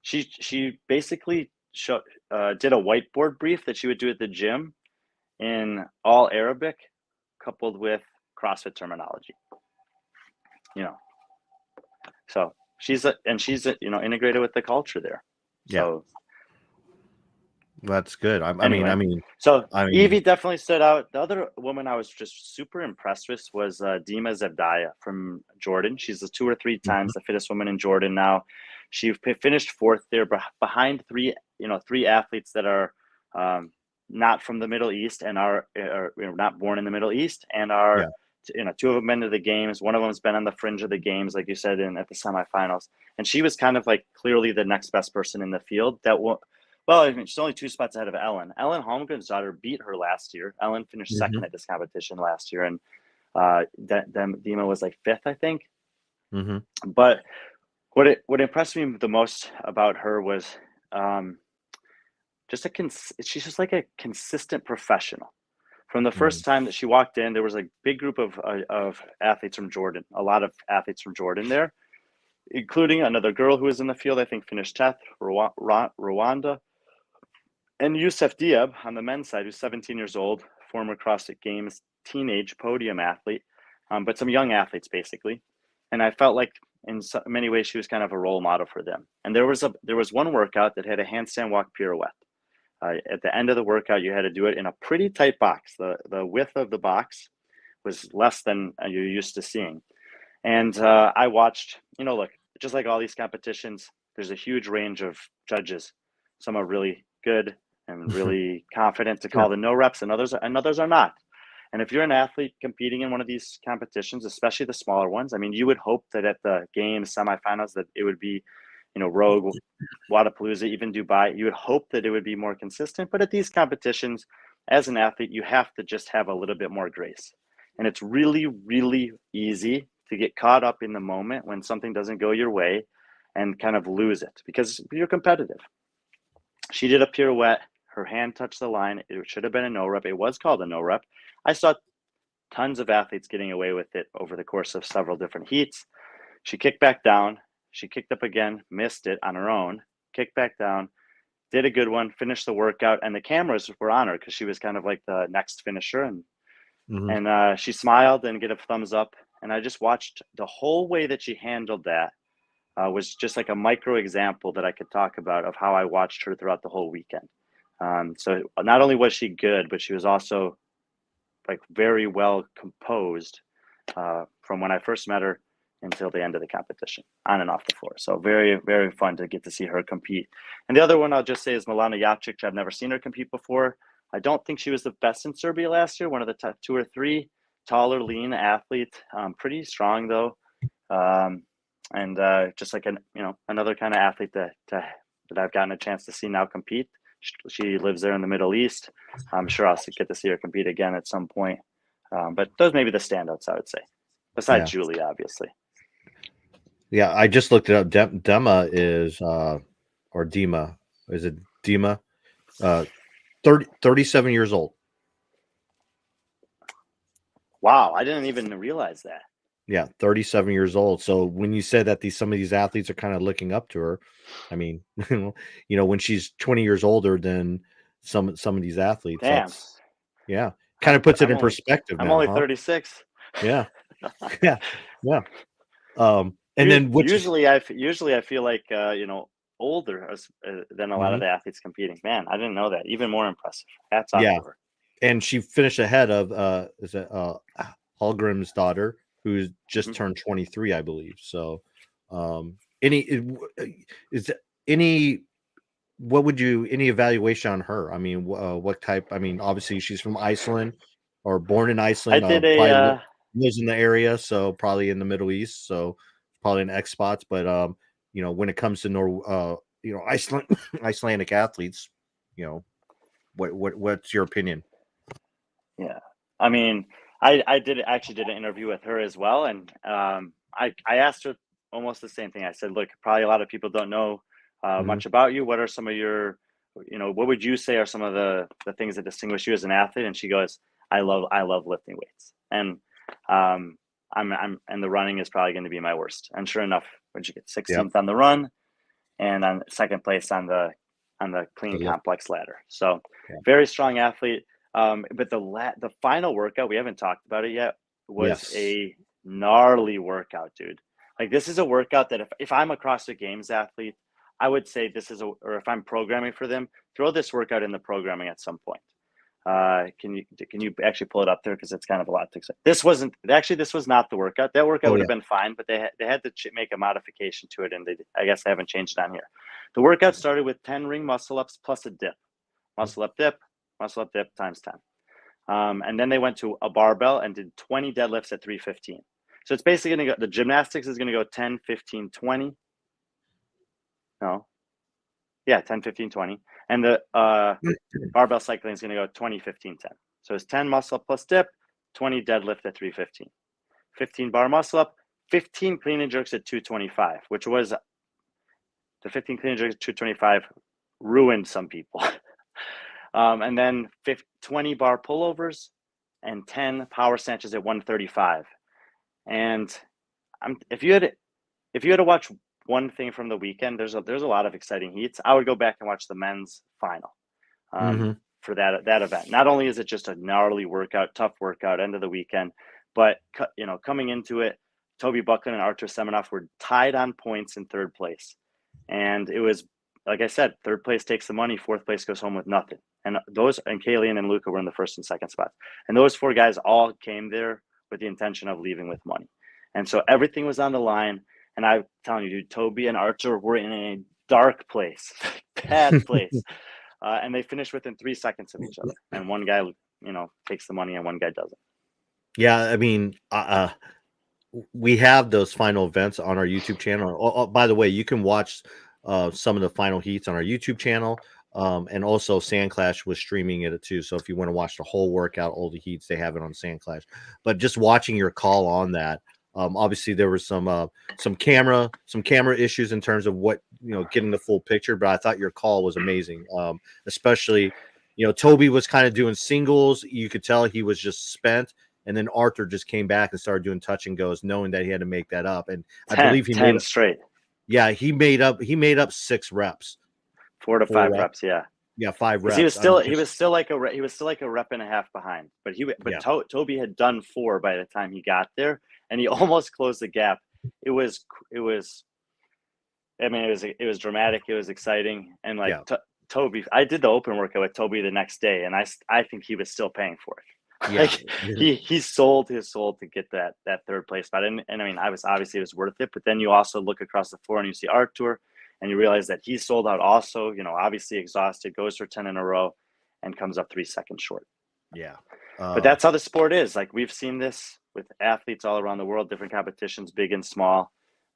she basically did a whiteboard brief that she would do at the gym in all Arabic coupled with CrossFit terminology. So she's integrated with the culture there. So that's good. anyway, I mean, Evie definitely stood out. The other woman I was just super impressed with was Dima Zebdaya from Jordan. She's the 2 or 3 times the fittest woman in Jordan now. She finished 4th there behind three athletes that are not from the Middle East and are not born in the Middle East and are 2 of them been to the games. One of them has been on the fringe of the games, like you said, at the semifinals. And she was kind of like clearly the next best person in the field. Well, I mean, she's only 2 spots ahead of Ellen. Ellen Holmgren's daughter beat her last year. Ellen finished 2nd at this competition last year, and Dima was like 5th, I think. But what impressed me the most about her was she's just like a consistent professional. From the first time that she walked in, there was a big group of athletes from Jordan, a lot of athletes from Jordan there, including another girl who was in the field, I think finished 10th, Rwanda. And Youssef Diab on the men's side, who's 17 years old, former CrossFit Games teenage podium athlete, but some young athletes basically. And I felt like in many ways she was kind of a role model for them. And there was one workout that had a handstand walk pirouette. At the end of the workout, you had to do it in a pretty tight box. The width of the box was less than you're used to seeing. And I watched, look, just like all these competitions, there's a huge range of judges. Some are really good and really confident to call the no reps, and others are not. And if you're an athlete competing in one of these competitions, especially the smaller ones, I mean, you would hope that at the games, semifinals, that it would be, Rogue, Wadapalooza, even Dubai, you would hope that it would be more consistent. But at these competitions, as an athlete, you have to just have a little bit more grace. And it's really, really easy to get caught up in the moment when something doesn't go your way and kind of lose it because you're competitive. She did a pirouette. Her hand touched the line. It should have been a no rep. It was called a no rep. I saw tons of athletes getting away with it over the course of several different heats. She kicked back down. She kicked up again, missed it on her own, kicked back down, did a good one, finished the workout, and the cameras were on her because she was kind of like the next finisher. And she smiled and gave a thumbs up. And I just watched the whole way that she handled that. Was just like a micro example that I could talk about of how I watched her throughout the whole weekend. So not only was she good, but she was also like very well composed from when I first met her until the end of the competition, on and off the floor. So very, very fun to get to see her compete. And the other one I'll just say is Milana Jacic. I've never seen her compete before. I don't think she was the best in Serbia last year, one of the top 2 or 3, taller, lean athlete, pretty strong though. And just like another kind of athlete that I've gotten a chance to see now compete. She lives there in the Middle East. I'm sure I'll get to see her compete again at some point. But those may be the standouts, I would say, besides Julie, obviously. Yeah, I just looked it up. Dema is or Dima. Is it Dima? 37 years old. Wow, I didn't even realize that. Yeah, 37 years old. So when you said that some of these athletes are kind of looking up to her, I mean, when she's 20 years older than some of these athletes, damn, kind of puts it in perspective. I'm now, only 36. Yeah, yeah. And then usually I feel like older than a lot of the athletes competing. Man, I didn't know that. Even more impressive. Hats off to her. And she finished ahead of Hallgrim's daughter, who's just turned 23, I believe. So, any what would you any evaluation on her? I mean, what type? I mean, obviously she's from Iceland or born in I Iceland. did Probably a lives in the area, so probably in the Middle East, so probably an X spots. But when it comes to Iceland Icelandic athletes, you know, what's your opinion? yeah. I mean, I did actually did an interview with her as well, and I asked her almost the same thing. I said, look, probably a lot of people don't know Hmm. much about you. What are some of your, what would you say are some of the things that distinguish you as an athlete? And she goes, I love lifting weights, and and the running is probably going to be my worst. And sure enough, when she get Yep. 16th on the run, and on second place on the The clean lift. complex ladder. So Yeah. very strong athlete. But the final workout, we haven't talked about it yet, was Yes. a gnarly workout, dude. Like, this is a workout that if I'm a CrossFit Games athlete, I would say or if I'm programming for them, throw this workout in the programming at some point. Can you actually pull it up there, because it's kind of a lot to say. This was not the workout. That workout Oh would yeah. have been fine, but they had to make a modification to it, and I guess they haven't changed it on here. The workout started with 10 ring muscle ups plus a dip, muscle up dip, times 10. And then they went to a barbell and did 20 deadlifts at 315. So it's basically going to go, the gymnastics is going to go 10, 15, 20. No. Yeah, 10, 15, 20. And the barbell cycling is going to go 20, 15, 10. So it's 10 muscle up plus dip, 20 deadlift at 315. 15 bar muscle up, 15 clean and jerks at 225, which was the 15 clean and jerks at 225 ruined some people. And then 20 bar pullovers and 10 power snatches at 135. And if you had to watch one thing from the weekend, there's a lot of exciting heats. I would go back and watch the men's final Hmm. for that event. Not only is it just a gnarly workout, tough workout, end of the weekend, but coming into it, Toby Buckland and Artur Semenoff were tied on points in third place, and it was, like I said, third place takes the money, fourth place goes home with nothing. And Kalian and Luca were in the first and second spots, and those four guys all came there with the intention of leaving with money, and so everything was on the line. And I'm telling you, dude, Toby and Archer were in a dark place, bad place. And they finished within 3 seconds of each other. And one guy, takes the money and one guy doesn't. Yeah, I mean, we have those final events on our YouTube channel. By the way, you can watch some of the final heats on our YouTube channel. And also SandClash was streaming it too. So if you want to watch the whole workout, all the heats, they have it on SandClash. But just watching your call on that, obviously there was some camera issues in terms of what getting the full picture. But I thought your call was amazing, especially Toby was kind of doing singles. You could tell he was just spent. And then Arthur just came back and started doing touch and goes, knowing that he had to make that up. And I believe he 10 straight. Yeah, he made up 6 reps. 4 to 5 reps, yeah. Yeah, 5 Because reps. he was still like a rep and a half behind. But Yeah. Toby had done 4 by the time he got there, and he almost closed the gap. It was dramatic, it was exciting, and like Toby, I did the open workout with Toby the next day, and I think he was still paying for it. Yeah. Like, he sold his soul to get that third place spot, and I mean, it was worth it. But then you also look across the floor and you see Artur, and you realize that he sold out also. Obviously exhausted, goes for 10 in a row, and comes up 3 seconds short. Yeah, but that's how the sport is. Like, we've seen this with athletes all around the world, different competitions, big and small,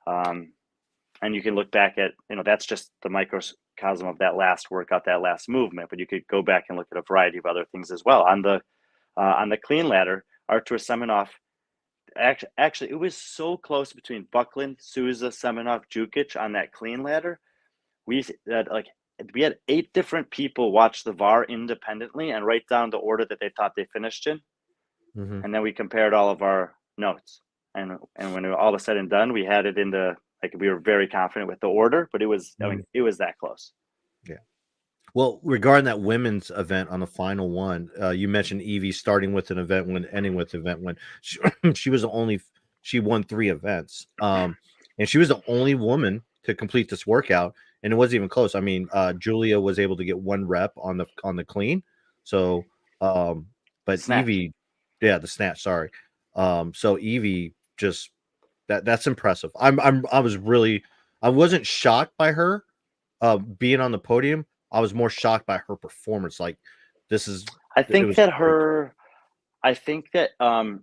and you can look back at that's just the microcosm of that last workout, that last movement. But you could go back and look at a variety of other things as well. On the clean ladder, Artur Semenoff, actually, it was so close between Buckland, Souza, Semenoff, Jukic on that clean ladder. We had 8 different people watch the VAR independently and write down the order that they thought they finished in. Mm-hmm. And then we compared all of our notes. And when all was said and done, we had it we were very confident with the order, but it was, it was that close. Yeah. Well, regarding that women's event on the final one, you mentioned Evie starting with an event win, ending with an event win. She won 3 events. And she was the only woman to complete this workout, and it wasn't even close. I mean, Julia was able to get 1 rep on the clean. So, but Snatch. Evie, the snatch. Sorry. So Evie just that's impressive. I wasn't shocked by her being on the podium, I was more shocked by her performance. Like this is I it think was that great. I think that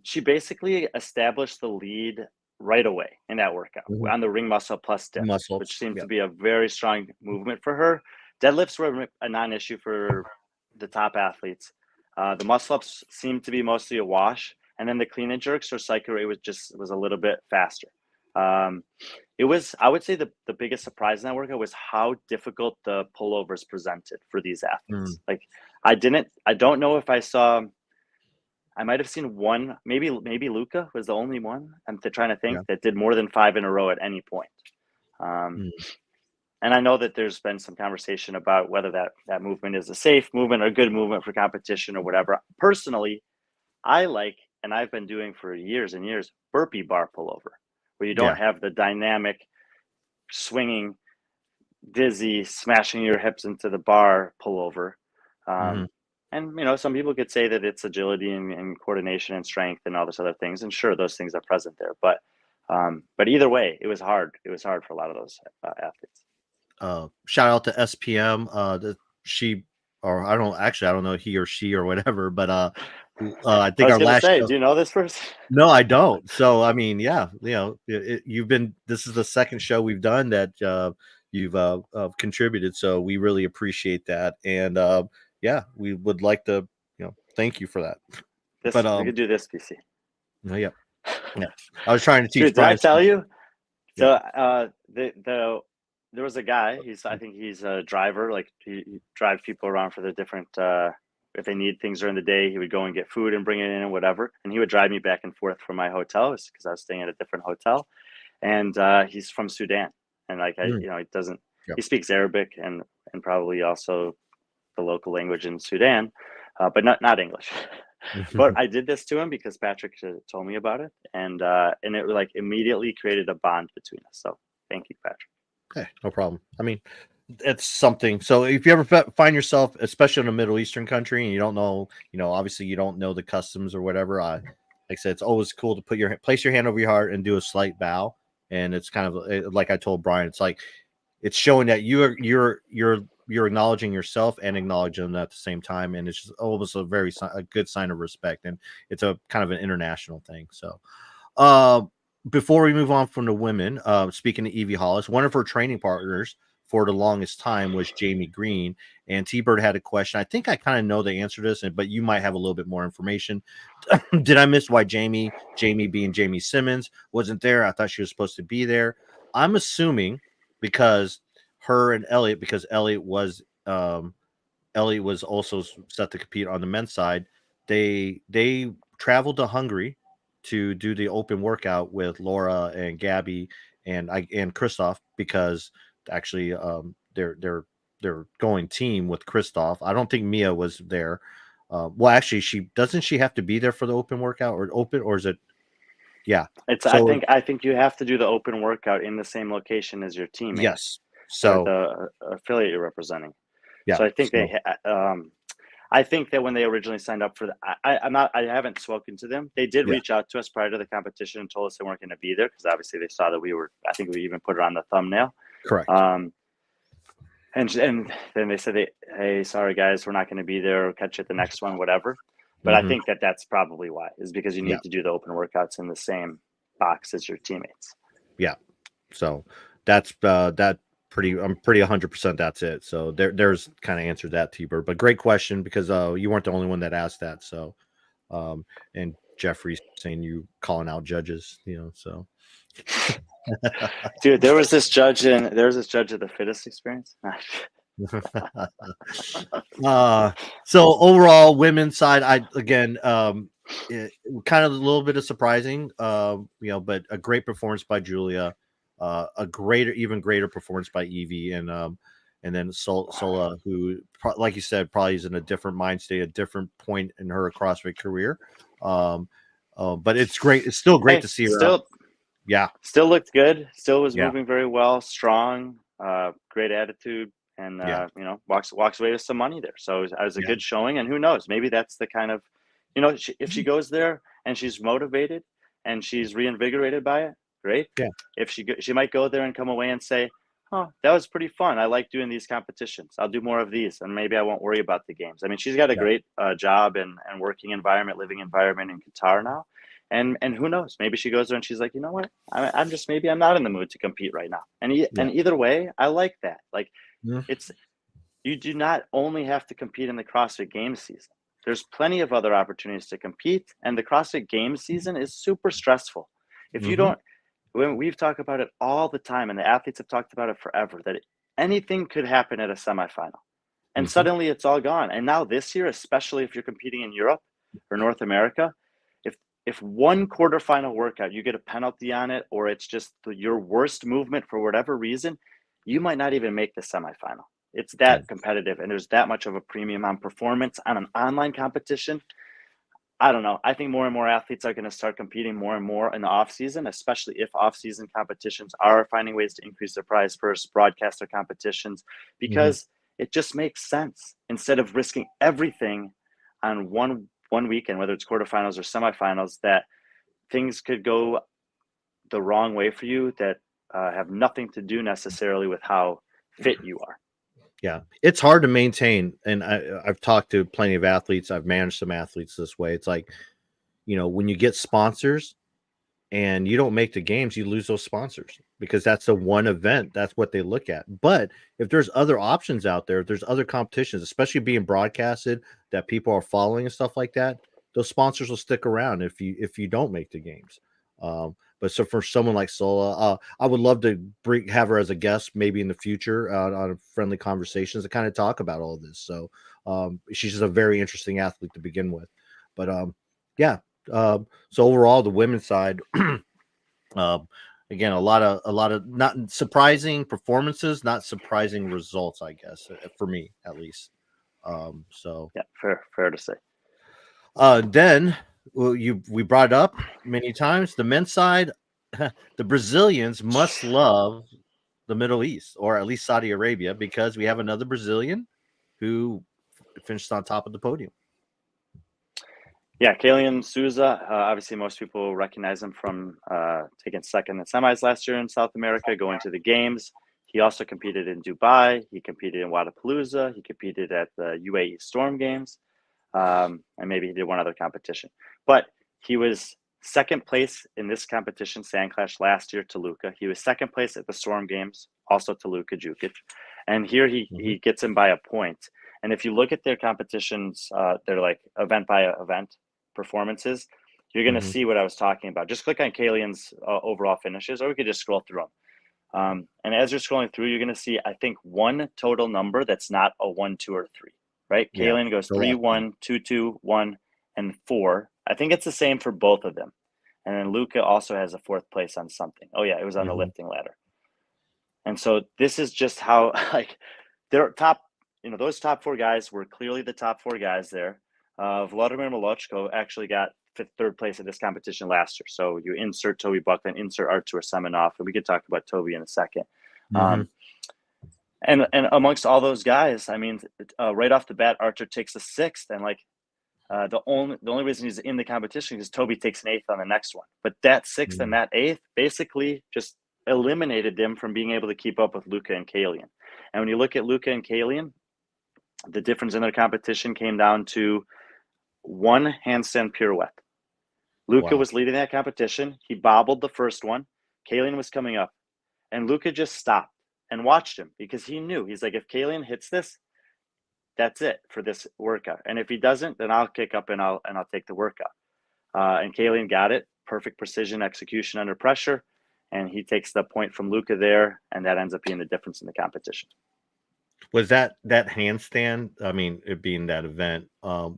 she basically established the lead right away in that workout Mhm. on the ring muscle plus dips, Muscle which ups. seemed Yeah. to be a very strong movement for her. Deadlifts were a non-issue for the top athletes. The muscle ups seemed to be mostly a wash, and then the clean and jerks or cycle rate was a little bit faster. Um, it was, I would say, the biggest surprise in that workout was how difficult the pullovers presented for these Mm, athletes. Like, I don't know if I might have seen one, maybe Luca was the only one. I'm trying to yeah. think that did more than 5 in a row at any point. Um, Mm, and I know that there's been some conversation about whether that movement is a safe movement or a good movement for competition or whatever. Personally, I like, and I've been doing for years and years, burpee bar pullover, where you don't yeah. have the dynamic swinging, dizzy, smashing your hips into the bar pullover. Hmm. And some people could say that it's agility and coordination and strength and all those other things, and sure, those things are present there. But either way, it was hard. It was hard for a lot of those athletes. Shout out to SPM. She or I don't know he or she or whatever, but I I think was our gonna last say, show. do you know this person? No, I don't. So I mean, yeah, you've been. This is the second show we've done that you've contributed. So we really appreciate that, and yeah, we would like to thank you for that. But This we could do this, PC. no, yeah, yeah. I was trying to teach Dude, did I Brian. tell you? Yeah. So there was a guy. I think he's a driver. Like he drives people around for the different. If they need things during the day, he would go and get food and bring it in and whatever. And he would drive me back and forth from my hotel because I was staying at a different hotel. And he's from Sudan, and like Mm, he doesn't. yep. He speaks Arabic and probably also the local language in Sudan, but not English. But I did this to him because Patrick told me about it, and it like immediately created a bond between us. So thank you, Patrick. Okay, no problem. I mean, it's something. So if you ever find yourself, especially in a Middle Eastern country, and you don't know, obviously you don't know the customs or whatever. Like I said, it's always cool to place your hand over your heart and do a slight bow. And it's kind of like I told Brian, it's like it's showing that you're acknowledging yourself and acknowledging them at the same time, and it's just almost a good sign of respect, and it's a kind of an international thing. So, uh, before we move on from the women, speaking to Evie Hollis, one of her training partners for the longest time was Jamie Green, and T-Bird had a question. I think I kind of know the answer to this, but you might have a little bit more information. Did I miss why Jamie being Jamie Simmons wasn't there? I thought she was supposed to be there. I'm assuming because her and Elliot, because Elliot was also set to compete on the men's side. They traveled to Hungary to do the open workout with Laura and Gabby and Christoph because actually they're going team with Christoph. I don't think Mia was there. Well, actually, she have to be there for the open workout or is it? Yeah. It's So I think you have to do the open workout in the same location as your teammate yes. or So the affiliate you're representing. yeah. So I think So I think that when they originally signed up for I haven't spoken to them. They did yeah. reach out to us prior to the competition and told us they weren't going to be there because obviously they saw that I think we even put it on the thumbnail. Correct. And then they said, hey, sorry guys, we're not going to be there. We'll catch you at the next one, whatever. But I Hmm. think that's probably why, is because you Yeah. need to do the open workouts in the same box as your teammates. Yeah. So that's that I'm pretty 100% that's it. So there's kind of answered that, T-Bird. But great question because you weren't the only one that asked that. So and Jeffrey saying you calling out judges, so Dude, there was this judge at the fittest experience. so overall women's side, I again kind of a little bit of surprising, but a great performance by Julia, even greater performance by Evie, and then Sola, who, like you said, probably is in a different mind state, a different point in her CrossFit career. But it's great. It's still great Hey, to see her out. Yeah. still looked good. Still was Yeah. moving very well, strong, great attitude, and Yeah. walks away with some money there. So it was a Yeah. good showing, and who knows, maybe that's the kind of, if she goes there and she's motivated and she's reinvigorated by it, great. Yeah. If she might go there and come away and say, oh, that was pretty fun. I like doing these competitions. I'll do more of these, and maybe I won't worry about the games. I mean, she's got a Yeah. great job and working environment, living environment in Qatar now. And who knows? Maybe she goes there and she's like, you know what? I'm just, maybe I'm not in the mood to compete right now. And and either way, I like that. Like, Mhm. it's, you do not only have to compete in the CrossFit Games season. There's plenty of other opportunities to compete, and the CrossFit Games season is super stressful. If you Mhm. don't, when we've talked about it all the time, and the athletes have talked about it forever, that anything could happen at a semifinal, and Mhm. suddenly it's all gone. And now this year, especially if you're competing in Europe or North America, if one quarterfinal workout you get a penalty on it, or it's just your worst movement for whatever reason, you might not even make the semifinal. It's Yeah. that competitive, and there's that much of a premium on performance on an online competition. I don't know. I think more and more athletes are going to start competing more and more in the off season, especially if off season competitions are finding ways to increase their prize purse, broadcast their competitions, Mhm. because it just makes sense instead of risking everything on one weekend, whether it's quarterfinals or semifinals, that things could go the wrong way for you that have nothing to do necessarily with how fit you are. Yeah, it's hard to maintain, and I've talked to plenty of athletes. I've managed some athletes this way. It's like, when you get sponsors and you don't make the games, you lose those sponsors because that's the one event. That's what they look at. But if there's other options out there, if there's other competitions, especially being broadcasted that people are following and stuff like that, those sponsors will stick around if you don't make the games. But so for someone like Sola, I would love to have her as a guest maybe in the future on Friendly Conversations to kind of talk about all this. So she's just a very interesting athlete to begin with. But yeah. So overall, the women's side, again, a lot of not surprising performances, not surprising results, I guess, for me at least. So Yeah, fair to say. then we brought up many times the men's side. The Brazilians must love the Middle East, or at least Saudi Arabia, because we have another Brazilian who finished on top of the podium. Yeah, Kalian Souza, obviously most people recognize him from taking second in semis last year in South America, going to the games. He also competed in Dubai. He competed in Wadapalooza. He competed at the UAE Storm Games. And maybe he did one other competition. But he was second place in this competition, SandClash, last year to Luka. He was second place at the Storm Games, also to Luka Jukic. And here he gets him by a point. And if you look at their competitions, they're like event by event performances, you're going to see what I was talking about. Just click on Kalian's overall finishes, or we could just scroll through them. And as you're scrolling through, you're going to see, I think, one total number that's not a 1, 2, or 3, right? Yeah, Kalian goes 3, 1, 2, 2, 1, and 4. I think it's the same for both of them. And then Luka also has a fourth place on something. Oh, yeah, it was on the lifting ladder. And so this is just how, like, their top, those top four guys were clearly the top four guys there. Vladimir Malochko actually got third place at this competition last year. So you insert Toby Buckland, insert Artur Semenov, and we could talk about Toby in a second. And amongst all those guys, I mean, right off the bat, Artur takes a sixth, and like the only reason he's in the competition is Toby takes an eighth on the next one. But that sixth and that eighth basically just eliminated them from being able to keep up with Luka and Kalian. And when you look at Luka and Kalian, the difference in their competition came down to one handstand pirouette. Luka was leading that competition. He bobbled the first one. Kalian was coming up, and Luka just stopped and watched him because he knew. He's like, if Kalian hits this, that's it for this workout. And if he doesn't, then I'll kick up and I'll take the workout. And Kalian got it. Perfect precision execution under pressure. And he takes the point from Luka there, and that ends up being the difference in the competition. Was that handstand? I mean, it being that event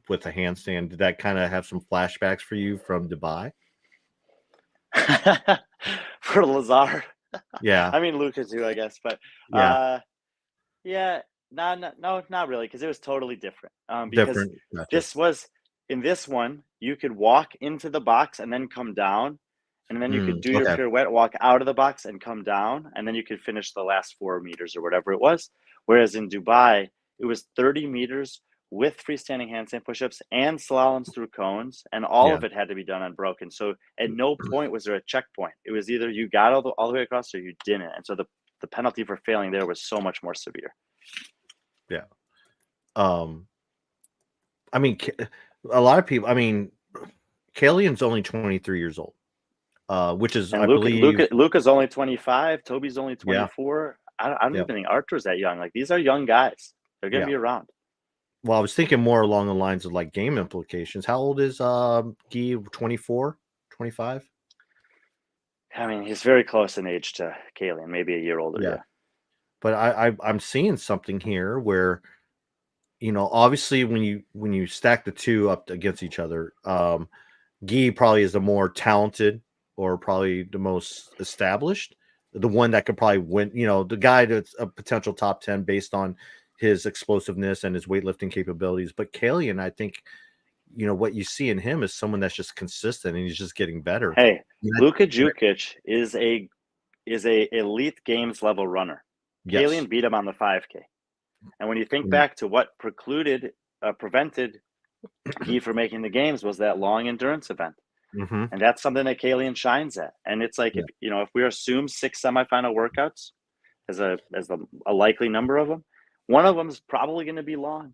with a handstand, did that kind of have some flashbacks for you from Dubai? For Lazar? Yeah. I mean, Luka too, I guess. But yeah, no, not really, because it was totally different. Because Different. Gotcha. this was, in this one, you could walk into the box and then come down, and then you could do your pirouette, walk out of the box and come down, and then you could finish the last 4 meters or whatever it was. Whereas in Dubai, it was 30 meters with freestanding handstand push-ups and slaloms through cones, and all of it had to be done unbroken. So at no point was there a checkpoint. It was either you got all the way across or you didn't. And so the penalty for failing there was so much more severe. Yeah. I mean, a lot of people. I mean, Kalian's only 23 years old, which is, And I believe, Luca's only 25. Toby's only yeah. 24. I don't Yeah. even think Artur's that young. Like, these are young guys. They're going to be around. Well, I was thinking more along the lines of like game implications. How old is Guy? 24, 25? I mean, he's very close in age to Kalian, maybe a year older. Yeah. But I'm seeing something here where, you know, obviously when you stack the two up against each other, Guy probably is the more talented or probably the most established, the one that could probably win, you know, the guy that's a potential top 10 based on his explosiveness and his weightlifting capabilities. But Kalian, I think, you know, what you see in him is someone that's just consistent and he's just getting better. Hey, Luka Jukic is a elite games level runner. Yes. Kalian beat him on the 5K. And when you think back to what prevented Guy from making the games was that long endurance event. Mm-hmm. And that's something that Kalian shines at. And it's like, if we assume 6 semifinal workouts as a likely number of them, one of them is probably going to be long.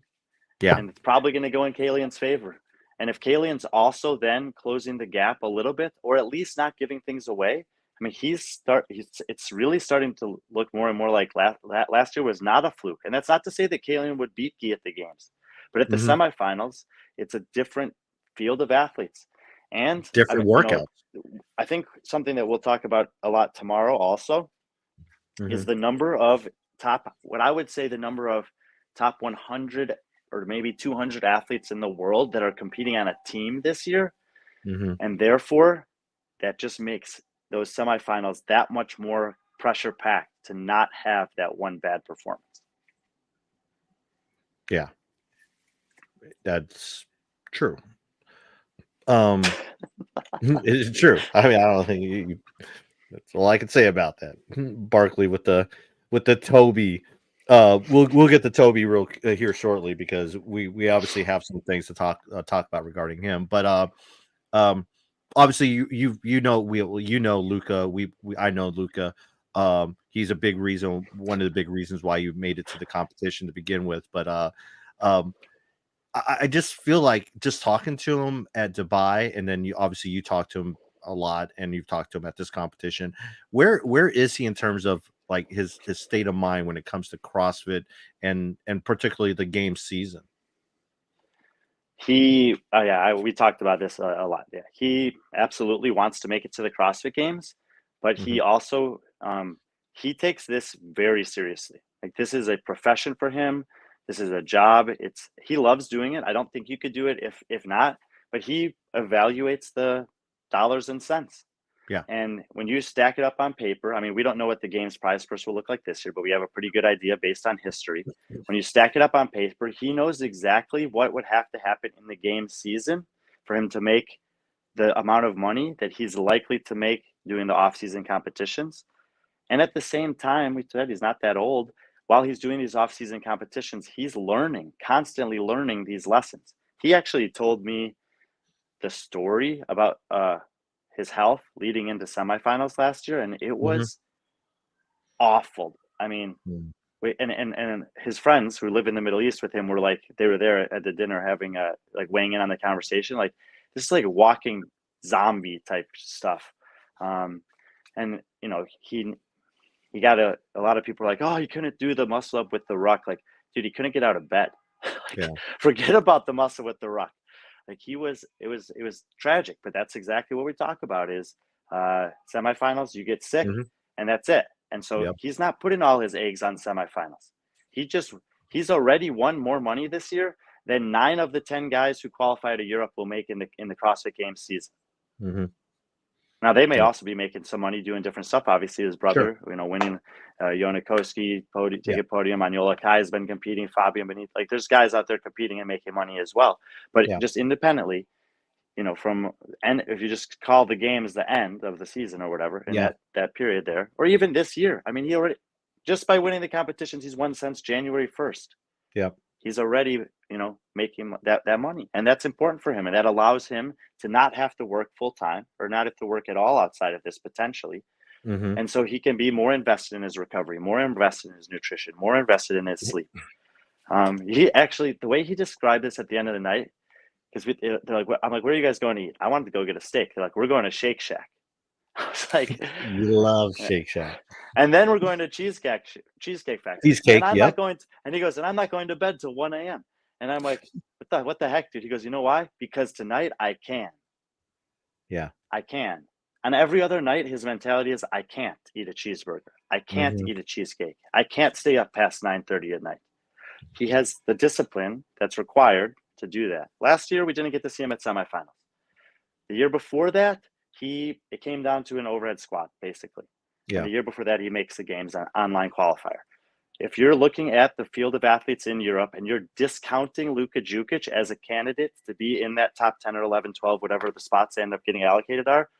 Yeah. And it's probably going to go in Kalian's favor. And if Kalian's also then closing the gap a little bit, or at least not giving things away, I mean, it's really starting to look more and more like last year was not a fluke. And that's not to say that Kalian would beat Guy at the games, but at the semifinals, it's a different field of athletes and different workouts. I think something that we'll talk about a lot tomorrow also is the number of what I would say the number of top 100 or maybe 200 athletes in the world that are competing on a team this year. And therefore, that just makes those semifinals that much more pressure packed to not have that one bad performance. Yeah, that's true. It's true. I mean, I don't think that's all I can say about that. Barkley with the Toby. We'll get to Toby real here shortly because we obviously have some things to talk about regarding him. But obviously you know Luca. I know Luca. He's a big reason, one of the big reasons why you made it to the competition to begin with. But I just feel like just talking to him at Dubai, and then you talk to him a lot, and you've talked to him at this competition. Where is he in terms of like his state of mind when it comes to CrossFit and particularly the game season? We talked about this a lot. Yeah, he absolutely wants to make it to the CrossFit Games, but he also he takes this very seriously. Like, this is a profession for him. This is a job. He loves doing it. I don't think you could do it if not, but he evaluates the dollars and cents. Yeah. And when you stack it up on paper, I mean, we don't know what the game's prize purse will look like this year, but we have a pretty good idea based on history. When you stack it up on paper, he knows exactly what would have to happen in the game season for him to make the amount of money that he's likely to make doing the off-season competitions. And at the same time, we said he's not that old. While he's doing these off-season competitions, he's constantly learning these lessons. He actually told me the story about his health leading into semifinals last year, and it was awful. I mean, and his friends who live in the Middle East with him were like, they were there at the dinner having weighing in on the conversation. Like, this is like walking zombie type stuff. And you know, he got a lot of people are like, oh, he couldn't do the muscle up with the ruck. Like, dude, he couldn't get out of bed. Forget about the muscle with the ruck. Like, it was tragic, but that's exactly what we talk about is semifinals, you get sick and that's it. And so he's not putting all his eggs on semifinals. He's already won more money this year than 9 of the 10 guys who qualify to Europe will make in the CrossFit Games season. Now, they may also be making some money doing different stuff. Obviously, his brother, winning Yonikoski ticket podium. Anyola Kai has been competing. Fabian Benito. Like, there's guys out there competing and making money as well. But just independently, if you just call the games the end of the season or whatever, in that period there, or even this year, I mean, he already, just by winning the competitions, he's won since January 1st. He's already, making that money, and that's important for him. And that allows him to not have to work full time or not have to work at all outside of this potentially, Mhm. And so he can be more invested in his recovery, more invested in his nutrition, more invested in his sleep. He actually, the way he described this at the end of the night, because they're like, I'm like, where are you guys going to eat? I wanted to go get a steak. They're like, we're going to Shake Shack. I was like, You love Shake Shack. and then we're going to Cheesecake Factory. Cheesecake, And I'm yep. not going to, and he goes, and I'm not going to bed till 1 a.m. And I'm like, what the heck, dude? He goes, you know why? Because tonight I can. Yeah. I can. And every other night, his mentality is, I can't eat a cheeseburger. I can't Mhm. eat a cheesecake. I can't stay up past 9:30 at night. He has the discipline that's required to do that. Last year, we didn't get to see him at semifinals. The year before that, it came down to an overhead squat, basically. Yeah. And the year before that, he makes the games on online qualifier. If you're looking at the field of athletes in Europe and you're discounting Luka Jukic as a candidate to be in that top 10 or 11, 12, whatever the spots end up getting allocated are,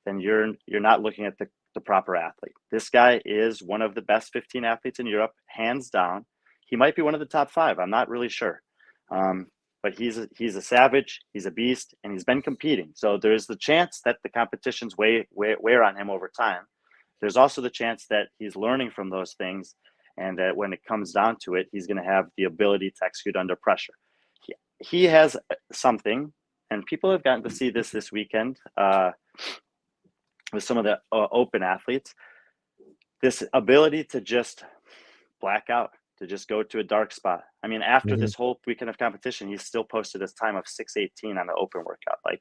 then you're not looking at the proper athlete. This guy is one of the best 15 athletes in Europe, hands down. He might be one of the top 5. I'm not really sure. But he's a savage, he's a beast, and he's been competing. So there's the chance that the competitions wear on him over time. There's also the chance that he's learning from those things, and that when it comes down to it, he's going to have the ability to execute under pressure. He has something, and people have gotten to see this weekend with some of the open athletes, this ability to just black out, to just go to a dark spot. I mean, after this whole weekend of competition, he still posted his time of 6:18 on the open workout. Like,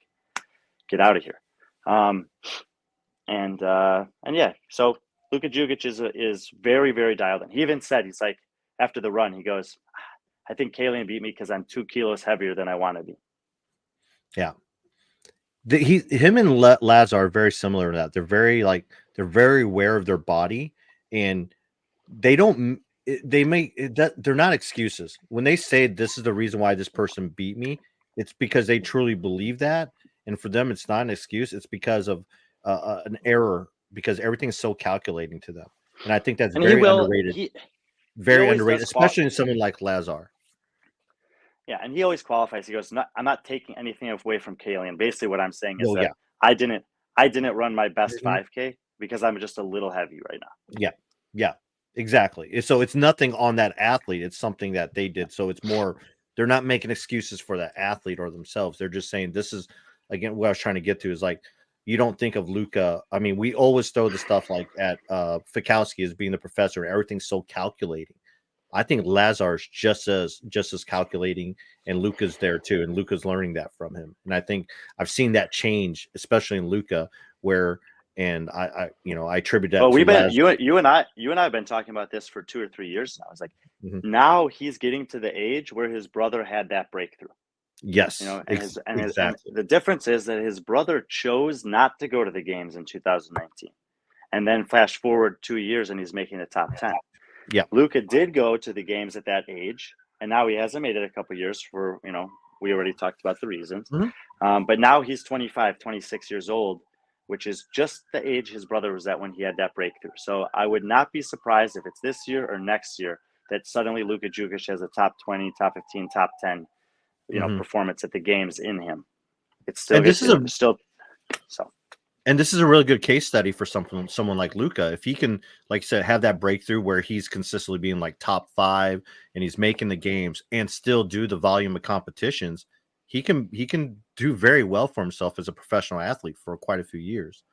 get out of here. And yeah, so Luka Jukic is very, very dialed in. He even said, he's like, after the run, he goes, I think Kalian beat me because I'm 2 kilos heavier than I want to be. Yeah. Him and Laz are very similar to that. They're very aware of their body, and they don't they're not excuses when they say this is the reason why this person beat me. It's because they truly believe that, and for them it's not an excuse. It's because of an error, because everything's so calculating to them, and I think that's very underrated. Very underrated, especially in someone like Lazar. Yeah, and he always qualifies. He goes, I'm not taking anything away from Kalian. Basically, what I'm saying is that yeah. I didn't run my best 5K because I'm just a little heavy right now. Yeah, exactly. So it's nothing on that athlete. It's something that they did. So it's more, they're not making excuses for that athlete or themselves. They're just saying, this is, again, what I was trying to get to is like, you don't think of Luka. I mean, we always throw the stuff like at Fikowski as being the professor. Everything's so calculating. I think Lazar's just as calculating, and Luka's there too, and Luka's learning that from him. And I think I've seen that change, especially in Luka, where, and I attribute that. Well, we've been you and I have been talking about this for 2 or 3 years now. It's like now he's getting to the age where his brother had that breakthrough. Yes, and the difference is that his brother chose not to go to the games in 2019, and then flash forward 2 years and he's making the top 10. Yeah, Luka did go to the games at that age, and now he hasn't made it a couple years for, we already talked about the reasons. But now he's 25, 26 years old, which is just the age his brother was at when he had that breakthrough. So I would not be surprised if it's this year or next year that suddenly Luka Jukic has a top 20, top 15, top 10, performance at the games in him. It's still, and this is And this is a really good case study for someone like Luka. If he can, like I said, have that breakthrough where he's consistently being like top 5 and he's making the games and still do the volume of competitions, he can do very well for himself as a professional athlete for quite a few years.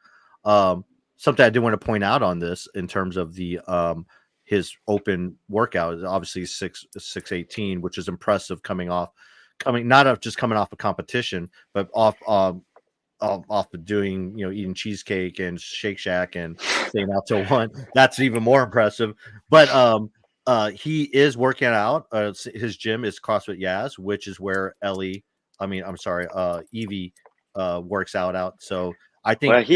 Something I did want to point out on this in terms of the his open workout is obviously 6:18, which is impressive not just coming off a competition, but off of doing, eating cheesecake and Shake Shack and staying out till 1. That's even more impressive. But he is working out. His gym is CrossFit Yaz, which is where Evie works out. So I think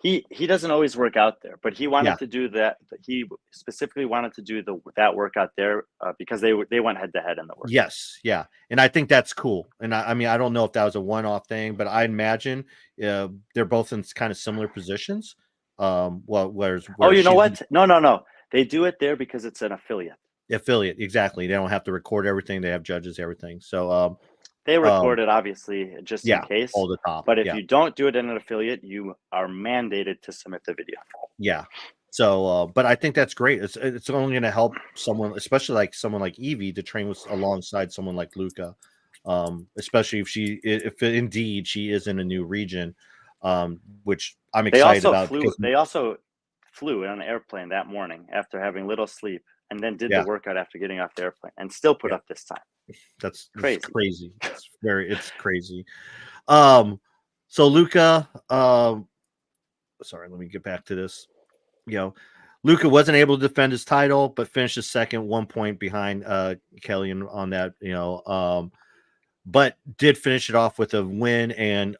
he doesn't always work out there, but he wanted to do that. He specifically wanted to do that workout there because they went head to head in the work. Yes, yeah, and I think that's cool. And I mean, I don't know if that was a one-off thing, but I imagine they're both in kind of similar positions. Whereas you know what? No, they do it there because it's an affiliate. Exactly. They don't have to record everything. They have judges, everything. So they record it, obviously, just in case. All the top. But if you don't do it in an affiliate, you are mandated to submit the video. Yeah. So, but I think that's great. It's only going to help someone, especially like someone like Evie, to train with alongside someone like Luca, especially if indeed she is in a new region, which I'm They excited also about flew. because They also flew in an airplane that morning after having little sleep, and then did the yeah, workout after getting off the airplane, and still put yeah, up this time. it's Crazy. crazy. It's crazy. Um, so Luca, sorry, let me get back to this. You know, Luca wasn't able to defend his title, but finished his second, 1 point behind Kellyan on that. But did finish it off with a win, and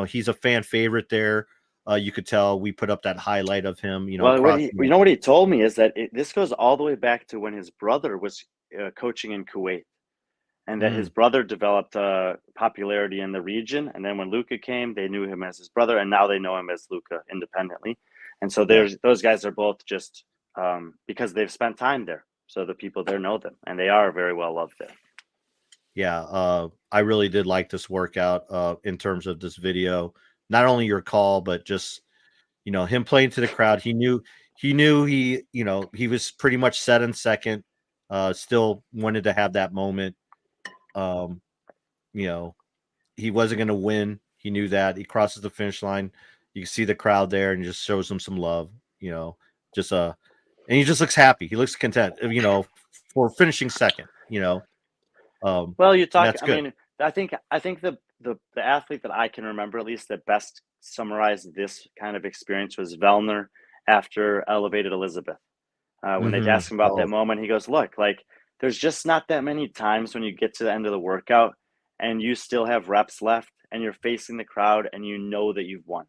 he's a fan favorite there. You could tell we put up that highlight of him. Well, Across. what he told me is that this goes all the way back to when his brother was coaching in Kuwait, and that his brother developed popularity in the region. And then when Luca came, they knew him as his brother, and now they know him as Luca independently. And so those guys are both just because they've spent time there. So the people there know them, and they are very well loved there. Yeah, I really did like this workout in terms of this video. Not only your call, but just him playing to the crowd. He knew he was pretty much set in second. Still wanted to have that moment. Um, he wasn't going to win. He knew that. He crosses the finish line. You can see the crowd there, and just shows him some love. Just and he just looks happy. He looks content. For finishing second. Well, you And talk. that's I good. mean, I think the athlete that I can remember at least that best summarized this kind of experience was Vellner after elevated Elizabeth. When they asked him about that Oh, moment, he goes, "Look, like there's just not that many times when you get to the end of the workout and you still have reps left and you're facing the crowd and you know that you've won.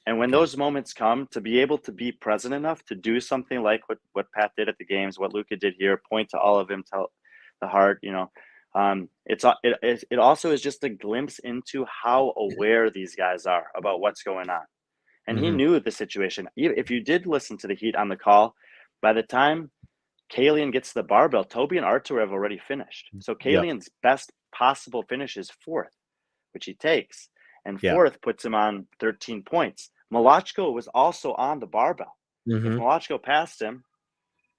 And when yeah. those moments come, to be able to be present enough to do something like what Pat did at the games, what Luca did here, point to all of him, tell the heart, it also is just a glimpse into how aware these guys are about what's going on. And he Mhm. knew the situation. If you did listen to the Heat on the call, by the time Kalian gets the barbell, Toby and Artur have already finished. So Yep. Kalian's best possible finish is fourth, which he takes. And Yeah. fourth puts him on 13 points. Malachko was also on the barbell. If Mhm. Malachko passed him,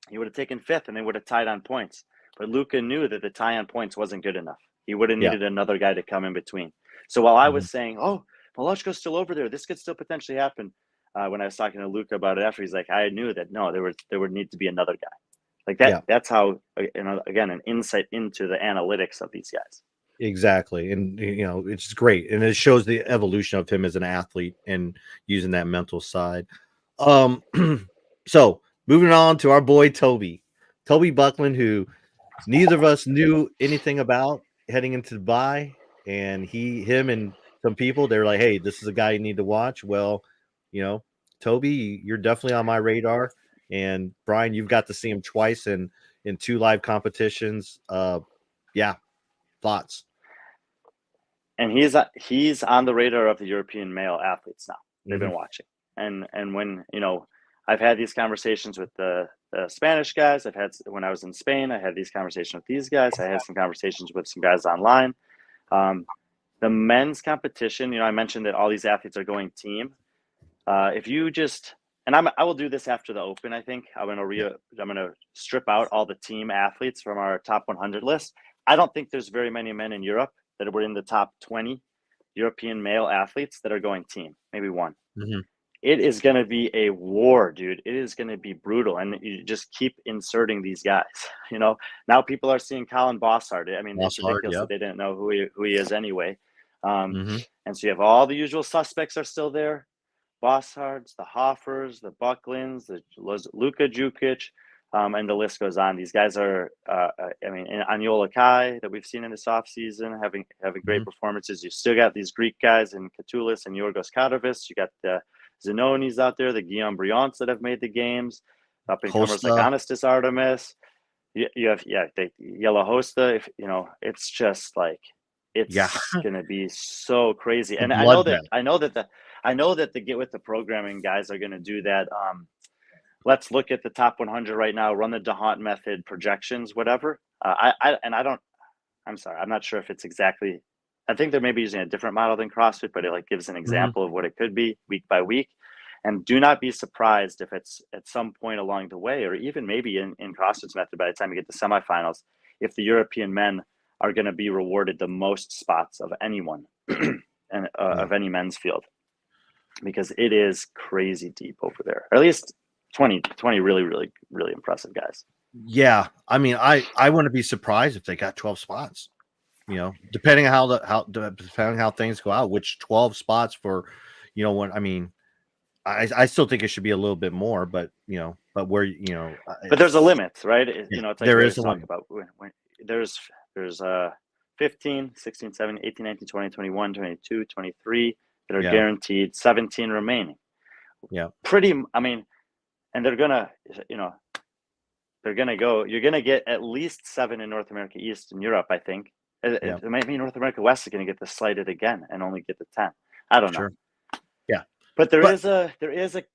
he would have taken fifth and they would have tied on points. But Luca knew that the tie on points wasn't good enough. He would have Yeah. needed another guy to come in between. So while I Mhm. was saying, oh, Malachko's still over there, this could still potentially happen. When I was talking to Luca about it after, he's like, I knew that no, there would need to be another guy. Like that. Yeah. That's how, again, an insight into the analytics of these guys. Exactly. And it's great. And it shows the evolution of him as an athlete and using that mental side. Um so moving on to our boy Toby. Toby Buckland, who neither of us knew anything about heading into Dubai. And him and some people, they're like, hey, this is a guy you need to watch. Well, Toby, you're definitely on my radar. And Brian, you've got to see him twice in two live competitions. Yeah, thoughts. And he's on the radar of the European male athletes now. They've been Mhm. watching, and when I've had these conversations with the Spanish guys. I've had when I was in Spain. I had these conversations with these guys. I had some conversations with some guys online. Um, the men's competition, I mentioned that all these athletes are going team. If you just and I will do this after the Open. I think I'm Yeah. gonna strip out all the team athletes from our top 100 list. I don't think there's very many men in Europe that were in the top 20 European male athletes that are going team. Maybe one. Mhm. It is going to be a war, dude. It is going to be brutal, and you just keep inserting these guys. Now people are seeing Colin Bossard. I mean, it's Lost hard. ridiculous that Yep. they didn't know who he is anyway. Um, Mhm. and so you have all the usual suspects are still there: Bossards, the Hoffers, the Bucklands, the Luka Jukic, and the list goes on. These guys are, I mean, Aniola Kai that we've seen in this offseason having great Mhm. performances. You still got these Greek guys in Katulis and Yorgos Katovis. You got the Zanonis out there, the Guillaume Briants that have made the games, up and comers like Costa. Anastas Artemis. You have the Yellow Hosta. It's just like Yeah. it's gonna be so crazy. A And I know that bloodbath. the Get With the Programming guys are gonna do that. Let's look at the top 100 right now. Run the DeHunt method projections, whatever. I don't. I'm sorry. I'm not sure if it's exactly. I think they're maybe using a different model than CrossFit, but it like gives an Mhm. example of what it could be week by week. And do not be surprised if it's at some point along the way, or even maybe in CrossFit's method by the time you get to semifinals, if the European men are going to be rewarded the most spots of anyone and of any men's field, because it is crazy deep over there. Or at least 20 really, really, really impressive guys. Yeah, I mean, I wouldn't be surprised if they got 12 spots. You know, depending on depending how things go out, which 12 spots for, you know, when I mean, I still think it should be a little bit more, but you know, but where you know, but there's a limit, right? You know, it's like there we is always a talk limit. about when there's 15, 16, 17, 18, 19, 20, 21, 22, 23 that are guaranteed, 17 remaining. Yeah. I mean, and they're gonna, you know, you're gonna get at least 7 in North America East and Europe, I think. It might mean North America West is gonna get this slighted again and only get the 10. I don't know. Yeah. But there is a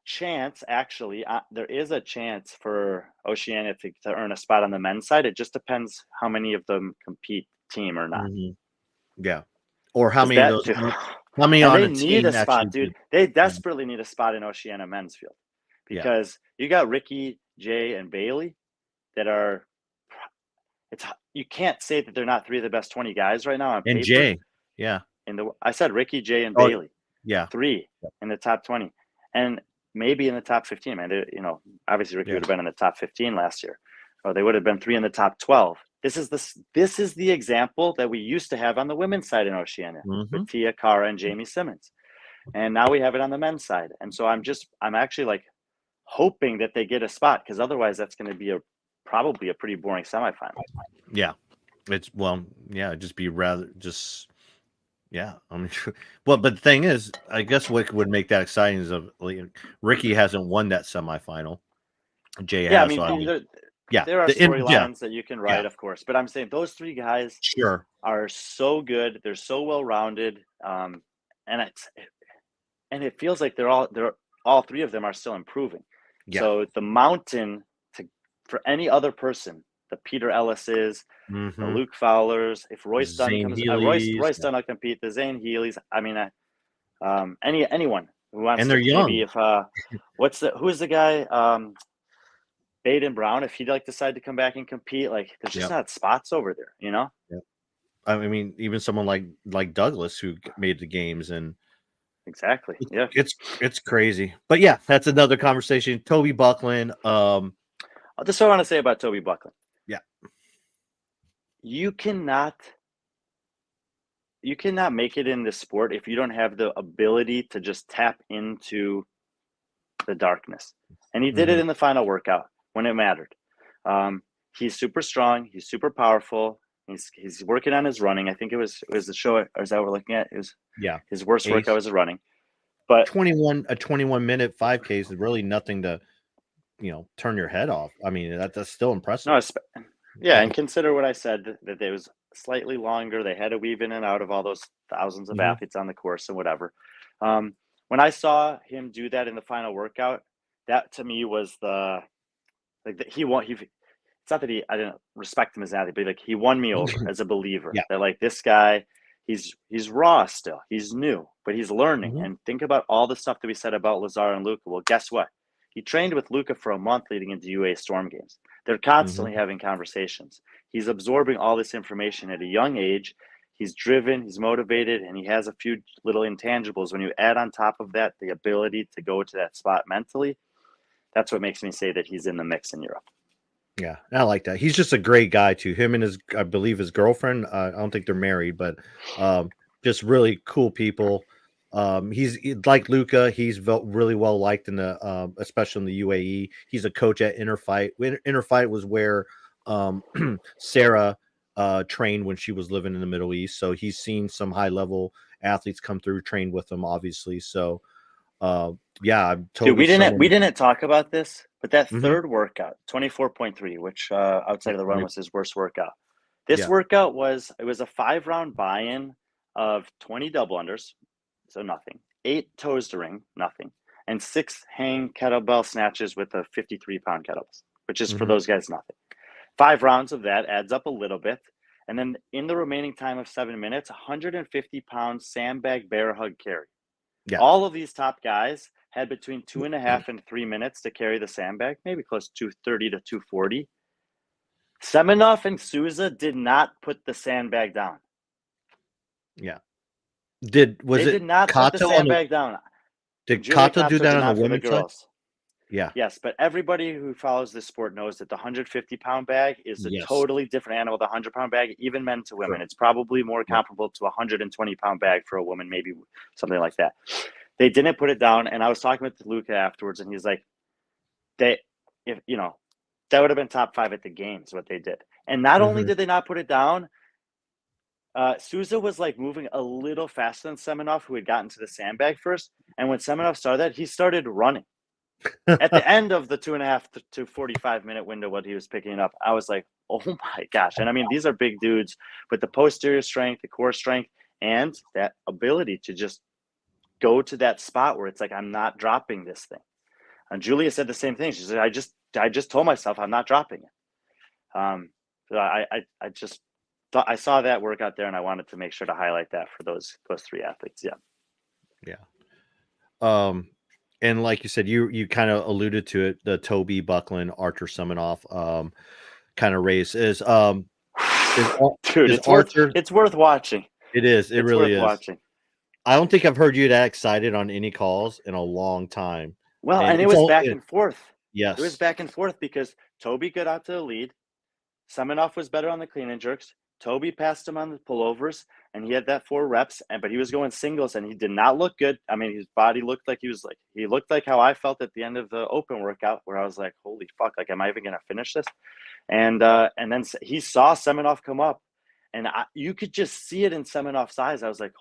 chance, actually. There is a chance for Oceania to earn a spot on the men's side. It just depends how many of them compete team or not. Mm-hmm. Yeah, or how many of those? How many and on they a need team a spot, dude. They desperately need a spot in Oceania men's field because you got Ricky, Jay, and Bailey that are. You can't say that they're not 3 of the best 20 guys right now on paper. And Jay, I said Ricky, Jay, and Bailey. 3 in the top 20, and maybe in the top 15. Man, you know, obviously Ricky would have been in the top 15 last year, or they would have been 3 in the top 12. This is the example that we used to have on the women's side in Oceania with Tia, Cara, and Jamie Simmons, and now we have it on the men's side. And so I'm actually like hoping that they get a spot, because otherwise that's going to be probably a pretty boring semifinal. Yeah, it's just be rather just. Yeah, I mean, well, but the thing is, I guess what would make that exciting is Ricky hasn't won that semifinal. Jay has. I mean, there are storylines that you can write, of course, but I'm saying those 3 guys are so good. They're so well rounded, and it feels like they're all 3 of them are still improving. Yeah. So the mountain for any other person, the Peter Ellis's, the Luke Fowlers, if Royce Dunn comes, Royce Dunn will compete, the Zane Healy's. I mean, anyone who wants and they're young. Maybe if who's the guy, Baden Brown, if he'd decide to come back and compete, there's just not spots over there, you know. Yeah. I mean, even someone like Douglas who made the games and. Exactly. Yeah. It's crazy, but that's another conversation. Toby Buckland. That's what I want to say about Toby Buckland. Yeah. You cannot make it in this sport if you don't have the ability to just tap into the darkness. And he did it in the final workout when it mattered. He's super strong. He's super powerful. He's working on his running. I think it was the show, or is that what we're looking at? It was his worst workout was running. But 21-minute 5K is really nothing to, turn your head off. I mean, that's still impressive. No, and consider what I said, that it was slightly longer. They had to weave in and out of all those thousands of athletes on the course and whatever. When I saw him do that in the final workout, that to me was he won. It's not that I didn't respect him as an athlete, but he won me over as a believer. That this guy, he's raw still. He's new, but he's learning. And think about all the stuff that we said about Lazar and Luca. Well, guess what? He trained with Luca for a month leading into UA Storm games. They're constantly having conversations. He's absorbing all this information at a young age. He's driven, he's motivated, and he has a few little intangibles. When you add on top of that the ability to go to that spot mentally, that's what makes me say that he's in the mix in Europe. Yeah, I like that. He's just a great guy too. Him and I believe his girlfriend. I don't think they're married, but just really cool people. He's like Luca. He's really well liked in the, especially in the UAE. He's a coach at Interfight. Interfight was where Sarah trained when she was living in the Middle East. So he's seen some high level athletes come through, trained with him, obviously. So I'm totally. Dude, we didn't talk about this, but that third workout, 24.3, which outside of the run was his worst workout. This workout was a 5-round buy-in of 20 double unders, so nothing, 8 toes to ring, nothing, and 6 hang kettlebell snatches with a 53-pound kettlebell, which is for those guys nothing. 5 rounds of that adds up a little bit, and then in the remaining time of 7 minutes, 150-pound sandbag bear hug carry. Yeah. All of these top guys had between 2.5 and 3 minutes to carry the sandbag, maybe close to 230 to 240. Semenov and Souza did not put the sandbag down. Yeah. Was They it did not put the Kato on the, sandbag down. did Julia Kato do Kato that did on the not for the women's side? girls. Yeah. Yes, but everybody who follows this sport knows that the 150-pound bag is a Yes. totally different animal. The 100-pound bag, even men to women, Correct. it's probably more Yeah. comparable to a 120-pound bag for a woman, maybe something like that. They didn't put it down, and I was talking with Luca afterwards, and he's like, that would have been top 5 at the games, what they did. And not only did they not put it down, Souza was like moving a little faster than Semenov, who had gotten to the sandbag first. And when Semenov saw that, he started running. At the end of the 2.5 to 45-minute window, what he was picking up, I was like, oh my gosh. And I mean, these are big dudes with the posterior strength, the core strength, and that ability to just go to that spot where it's like, I'm not dropping this thing. And Julia said the same thing. She said, I just told myself I'm not dropping it. So I just thought I saw that workout there, and I wanted to make sure to highlight that for those 3 athletes. Yeah. And like you said, you kind of alluded to it, the Toby Buckland, Arthur Semenoff kind of race is dude, is it's worth watching. It is. It really is. Watching. I don't think I've heard you that excited on any calls in a long time. Well, and it was back and forth. Yes. It was back and forth because Toby got out to the lead. Semenoff was better on the clean and jerks. Toby passed him on the pullovers, and he had that 4 reps, but he was going singles, and he did not look good. I mean, his body looked like he looked like how I felt at the end of the open workout, where I was like, holy fuck, like, am I even going to finish this? And then he saw Semenoff come up, and you could just see it in Semenoff's eyes. I was like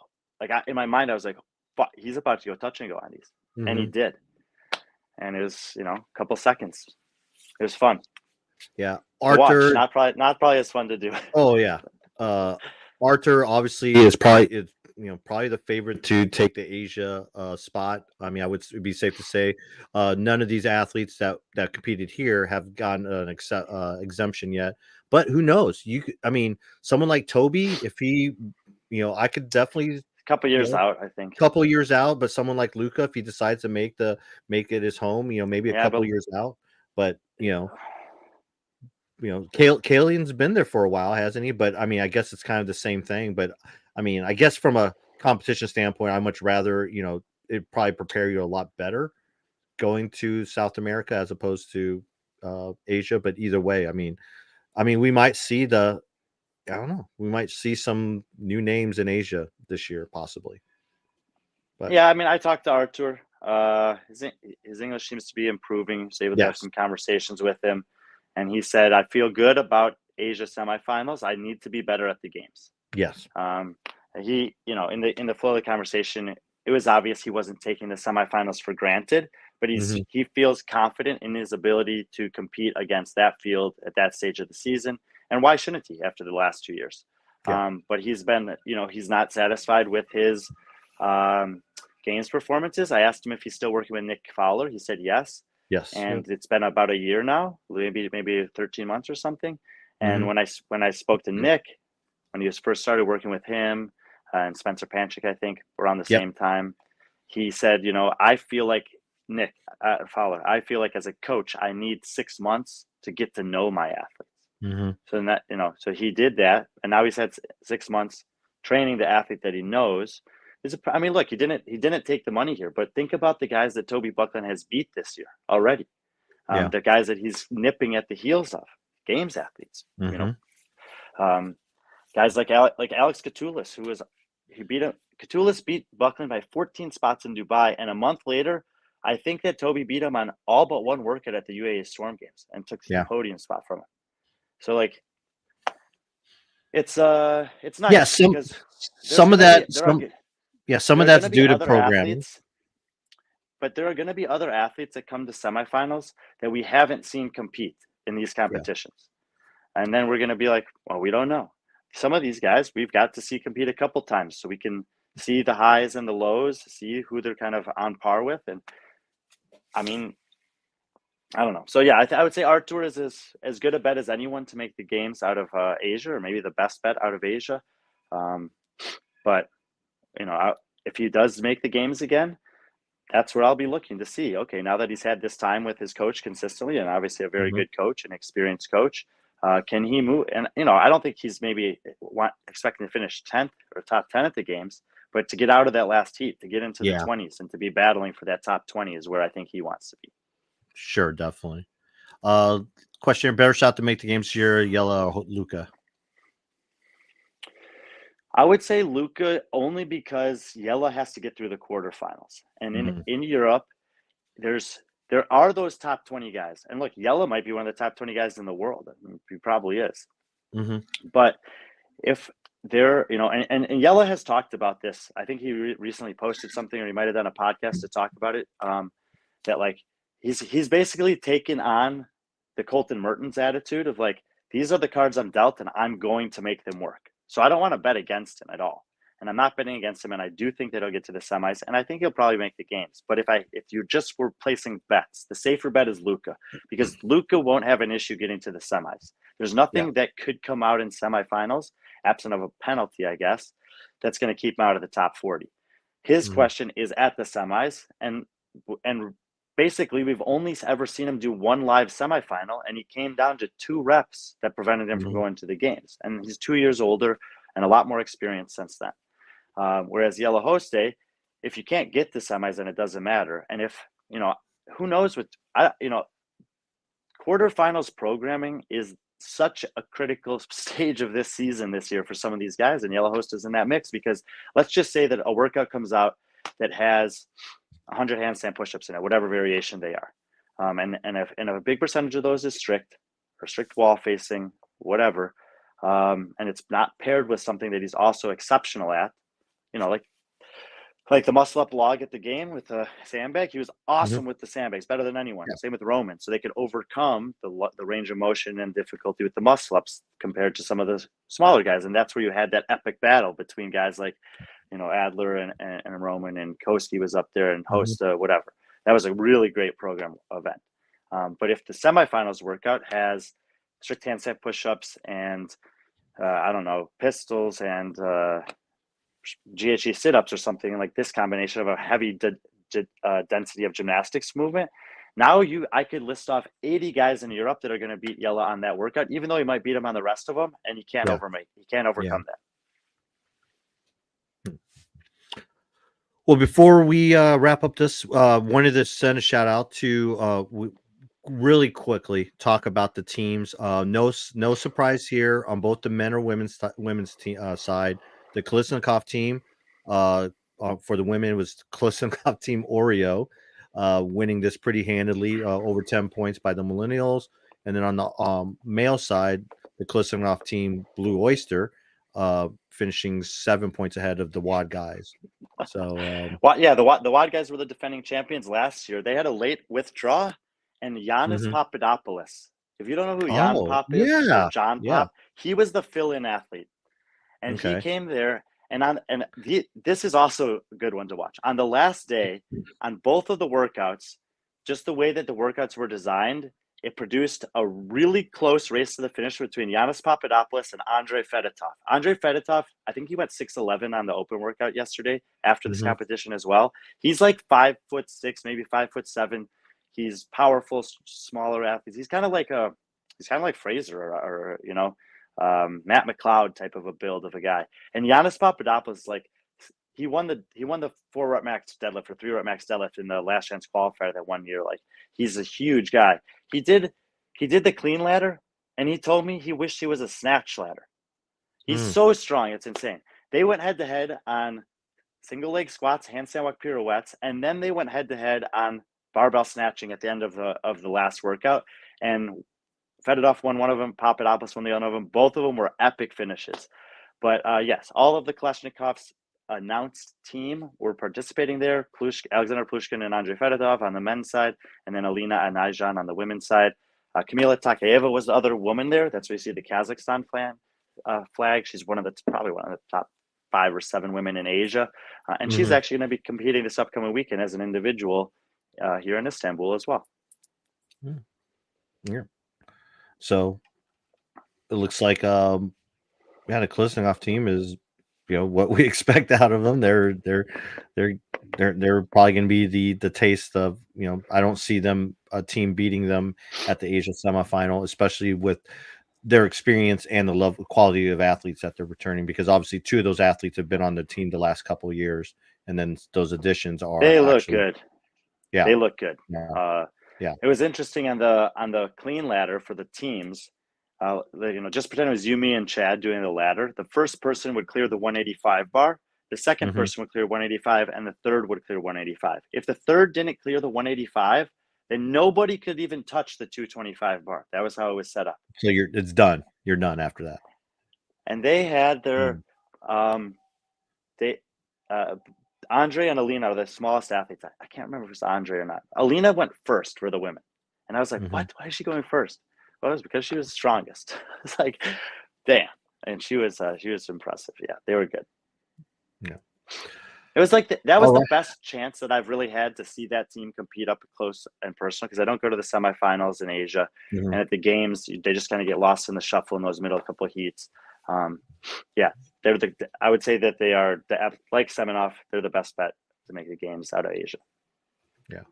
in my mind, I was like, fuck, he's about to go touch and go on these. And he did. And it was, a couple seconds. It was fun. Yeah. Arthur, not probably as fun to do. Oh yeah. Arthur obviously is probably the favorite to take the Asia spot. I mean, it'd be safe to say none of these athletes that competed here have gotten an exemption yet. But who knows? Someone like Toby, if he, I could definitely couple years out, I think. Couple years out, but someone like Luca, if he decides to make it his home, maybe a couple years out. But Kalian's been there for a while, hasn't he? But I mean, I guess it's kind of the same thing. But I mean, I guess from a competition standpoint, I'd much rather, it probably prepare you a lot better going to South America as opposed to Asia. But either way, I mean, we might see we might see some new names in Asia this year, possibly. But yeah, I mean, I talked to Artur. His English seems to be improving. I was able to have some conversations with him. And he said, I feel good about Asia semifinals. I need to be better at the games. Yes. He, in the flow of the conversation, it was obvious he wasn't taking the semifinals for granted, but he feels confident in his ability to compete against that field at that stage of the season. And why shouldn't he after the last 2 years? Yeah. But he's been, he's not satisfied with his games performances. I asked him if he's still working with Nick Fowler. He said yes. Yes. And it's been about a year now, maybe 13 months or something. And when I spoke to Nick, when he was first started working with him and Spencer Panchik, I think around the same time, he said, I feel like Nick Fowler, I feel like as a coach, I need 6 months to get to know my athletes. So that, so he did that. And now he's had 6 months training the athlete that he knows. I mean, look, he didn't take the money here, but think about the guys that Toby Buckland has beat this year already. The guys that he's nipping at the heels of, games athletes. Guys like Alex Catoulis, Catoulis beat Buckland by 14 spots in Dubai, and a month later, I think that Toby beat him on all but one workout at the UAE Storm Games and took the podium spot from him. So like, it's nice. Yeah, some of that's due to programming. But there are going to be other athletes that come to semifinals that we haven't seen compete in these competitions. And then we're going to be like, well, we don't know. Some of these guys we've got to see compete a couple times so we can see the highs and the lows, see who they're kind of on par with. And I mean, I don't know. So yeah, I would say Artur is as good a bet as anyone to make the games out of Asia, or maybe the best bet out of Asia. But if he does make the games again, that's where I'll be looking to see. Okay, now that he's had this time with his coach consistently, and obviously a very good coach and experienced coach, can he move? And I don't think he's maybe expecting to finish 10th or top 10 at the games, but to get out of that last heat, to get into the 20s, and to be battling for that top 20 is where I think he wants to be. Sure, definitely. Question: better shot to make the games here, Yella or Luka? I would say Luka, only because Yella has to get through the quarterfinals, and in Europe, there are those top 20 guys. And look, Yella might be one of the top 20 guys in the world. I mean, he probably is. But if they're, and Yella has talked about this. I think he recently posted something, or he might have done a podcast to talk about it. That like he's basically taken on the Colton Mertens attitude of like, these are the cards I'm dealt, and I'm going to make them work. So I don't want to bet against him at all. And I'm not betting against him, and I do think that he'll get to the semis, and I think he'll probably make the games. But if you just were placing bets, the safer bet is Luka, because Luka won't have an issue getting to the semis. There's nothing that could come out in semifinals, absent of a penalty, I guess, that's going to keep him out of the top 40. His question is at the semis, and basically we've only ever seen him do one live semifinal, and he came down to 2 reps that prevented him from going to the games. And he's 2 years older and a lot more experience since then. Whereas Yella Hoste, if you can't get to semis, then it doesn't matter. And if, who knows what, quarterfinals programming is such a critical stage of this season this year for some of these guys, and Yella Hoste is in that mix, because let's just say that a workout comes out that has 100 handstand push-ups in it, whatever variation they are. And if a big percentage of those is strict wall facing, whatever, and it's not paired with something that he's also exceptional at, like the muscle up log at the game with the sandbag. He was awesome with the sandbags, better than anyone. Same with Roman. So they could overcome the range of motion and difficulty with the muscle ups compared to some of the smaller guys. And that's where you had that epic battle between guys like, Adler and Roman, and Koski was up there, and Hosta, whatever. That was a really great program event. But if the semifinals workout has strict handstand push-ups and pistols and GHE sit-ups or something like this, combination of a heavy density of gymnastics movement, now I could list off 80 guys in Europe that are going to beat Yella on that workout, even though he might beat him on the rest of them, and he can't overcome that. Well, before we wrap up this, wanted to send a shout out to really quickly talk about the teams. No surprise here on both the men or women's side. The Kolesnikov team for the women was Kolesnikov team Oreo, winning this pretty handedly, over 10 points by the Millennials. And then on the male side, the Kolesnikov team Blue Oyster, finishing 7 points ahead of the WAD guys. So, the WAD guys were the defending champions last year. They had a late withdrawal, and Giannis Papadopoulos. If you don't know who Jan Pop is, or John Pop, he was the fill-in athlete, and he came there. This is also a good one to watch. On the last day, on both of the workouts, just the way that the workouts were designed, it produced a really close race to the finish between Giannis Papadopoulos and Andrei Fedotov. Andrei Fedotov, I think he went 6'11" on the open workout yesterday after this competition as well. He's like 5'6", maybe 5'7". He's powerful, smaller athlete. He's kind of like Fraser or Matt McLeod type of a build of a guy. And Giannis Papadopoulos, like, he won the 4-rep max deadlift or 3-rep max deadlift in the last chance qualifier that 1 year. Like, he's a huge guy. He did the clean ladder, and he told me he wished he was a snatch ladder. He's so strong, it's insane. They went head to head on single leg squats, handstand walk pirouettes, and then they went head to head on barbell snatching at the end of the last workout. And Fedotov won one of them, Papadopoulos won the other of them. Both of them were epic finishes. But yes, all of the Kalashnikov's announced team were participating there. Alexander Plushkin and Andrei Fedotov on the men's side, and then Alina Anajan on the women's side. Kamila Takayeva was the other woman there. That's where you see the Kazakhstan flag. She's probably one of the top 5 or 7 women in Asia. And she's actually going to be competing this upcoming weekend as an individual here in Istanbul as well. Yeah. So it looks like the Kolesnikov team is, what we expect out of them. They're they're probably going to be the taste of, I don't see them a team beating them at the Asia semifinal, especially with their experience and the quality of athletes that they're returning, because obviously two of those athletes have been on the team the last couple of years, and then those additions They are look actually good. yeah They look good. yeah yeah It was interesting on the clean ladder for the teams. Just pretend it was you, me, and Chad doing the ladder. The first person would clear the 185 bar. The second Mhm. person would clear 185, and the third would clear 185. If the third didn't clear the 185, then nobody could even touch the 225 bar. That was how it was set up. So it's done. You're done after that. And they had their they Andre and Alina are the smallest athletes. I can't remember if it was Andre or not. Alina went first for the women. And I was like, Mhm. what? Why is she going first? Well, it was because she was the strongest. It's like, damn. And she was impressive. Yeah, they were good. Yeah. It was like that was All the right. best chance that I've really had to see that team compete up close and personal, because I don't go to the semifinals in Asia. Mhm. And at the games, they just kind of get lost in the shuffle in those middle couple of heats. Yeah, I would say that they are like Semenov. They're the best bet to make the games out of Asia. Yeah.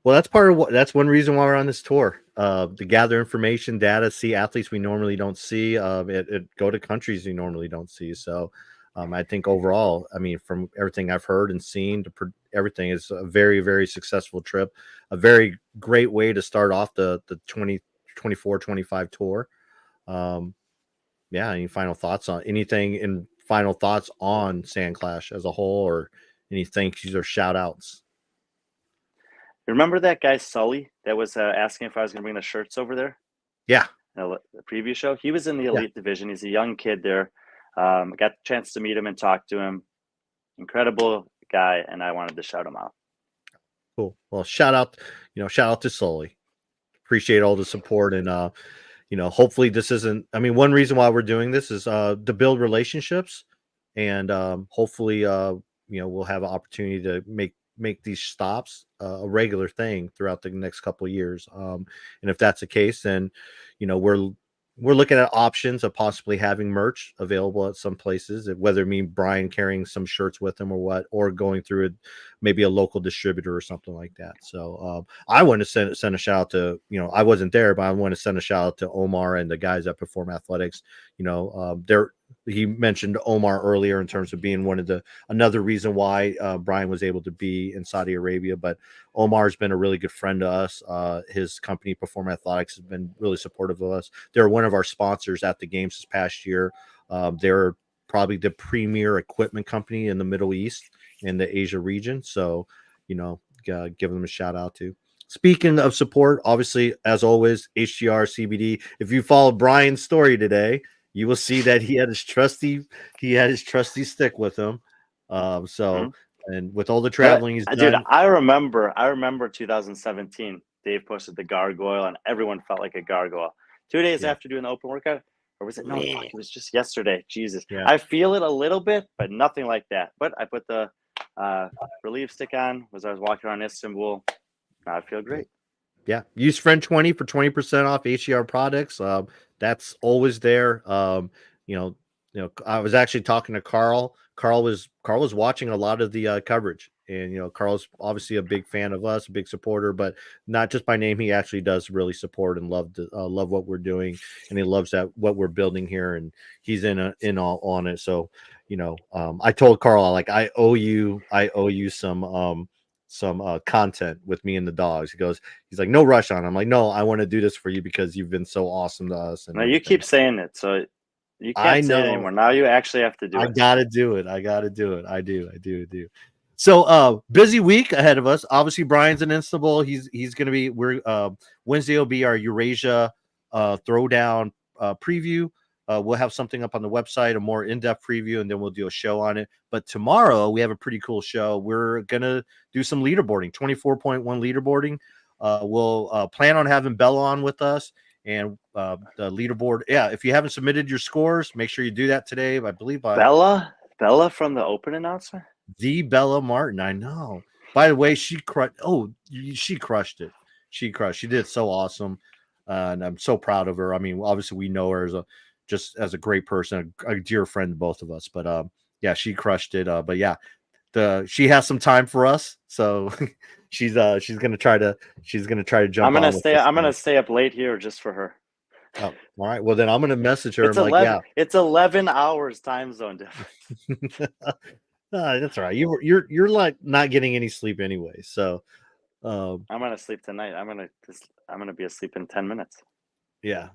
Well, that's one reason why we're on this tour, to gather information, data, see athletes we normally don't see, go to countries we normally don't see. So I think overall, I mean, from everything I've heard and seen, everything is a very, very successful trip, a very great way to start off the 2024-25 tour. Yeah, any final thoughts on SandClash as a whole, or any thank yous or shout outs? Remember that guy Sully that was asking if I was going to bring the shirts over there? Yeah. The preview show. He was in the Yeah. elite division. He's a young kid there. Got the chance to meet him and talk to him. Incredible guy, and I wanted to shout him out. Cool. Well, shout out to Sully. Appreciate all the support, and hopefully this isn't. I mean, one reason why we're doing this is to build relationships, and hopefully, we'll have an opportunity to make these stops a regular thing throughout the next couple of years. And if that's the case, then we're looking at options of possibly having merch available at some places, whether it mean Brian carrying some shirts with him or going through maybe a local distributor or something like that. So I want to send a shout out to, I wasn't there, but I want to send a shout out to Omar and the guys at Perform Athletics. He mentioned Omar earlier in terms of being another reason why Brian was able to be in Saudi Arabia, but Omar's been a really good friend to us. His company, Perform Athletics, has been really supportive of us. They're one of our sponsors at the games this past year. They're probably the premier equipment company in the Middle East and the Asia region. So, give them a shout out too. Speaking of support, obviously, as always, HGR CBD. If you follow Brian's story today, you will see that he had his trusty stick with him. And with all the traveling he's dude, done, I remember 2017. Dave posted the gargoyle, and everyone felt like a gargoyle. 2 days after doing the open workout, or was it? No, fuck, it was just yesterday. Jesus, yeah. I feel it a little bit, but nothing like that. But I put the relief stick on as I was walking around Istanbul. I feel great. Yeah, use friend 20 for 20% off HCR products. That's always there. I was actually talking to Carl. Carl was watching a lot of the coverage, and Carl's obviously a big fan of us, a big supporter, but not just by name. He actually does really support and love what we're doing, and he loves what we're building here, and he's in all on it. So, I told Carl, like, I owe you some content with me and the dogs. He's like, no rush on. I'm like, no, I want to do this for you because you've been so awesome to us. And now you keep saying it, so you I can't say it know. anymore. Now you actually have to do it. I gotta do it. I do. So busy week ahead of us. Obviously, Brian's in Istanbul. He's gonna be Wednesday will be our Eurasia throwdown preview. We'll have something up on the website, a more in-depth preview, and then we'll do a show on it. But tomorrow we have a pretty cool show. We're gonna do some leaderboarding, 24.1 leaderboarding. We'll plan on having Bella on with us. And the leaderboard. Yeah, if you haven't submitted your scores, make sure you do that today. I believe Bella from the open announcement. The Bella Martin. I know. By the way, she crushed. Oh, she crushed it. She did it so awesome, and I'm so proud of her. I mean, obviously we know her as a great person, a dear friend to both of us. But yeah, she crushed it. But yeah, she has some time for us, so she's gonna try to jump I'm gonna on with us. I'm gonna stay up late here just for her. Oh, all right. Well, then I'm gonna message her. It's I'm like, 11. It's 11 hours time zone difference. that's all right. You're like not getting any sleep anyway. So, I'm gonna sleep tonight. I'm gonna be asleep in 10 minutes. yeah.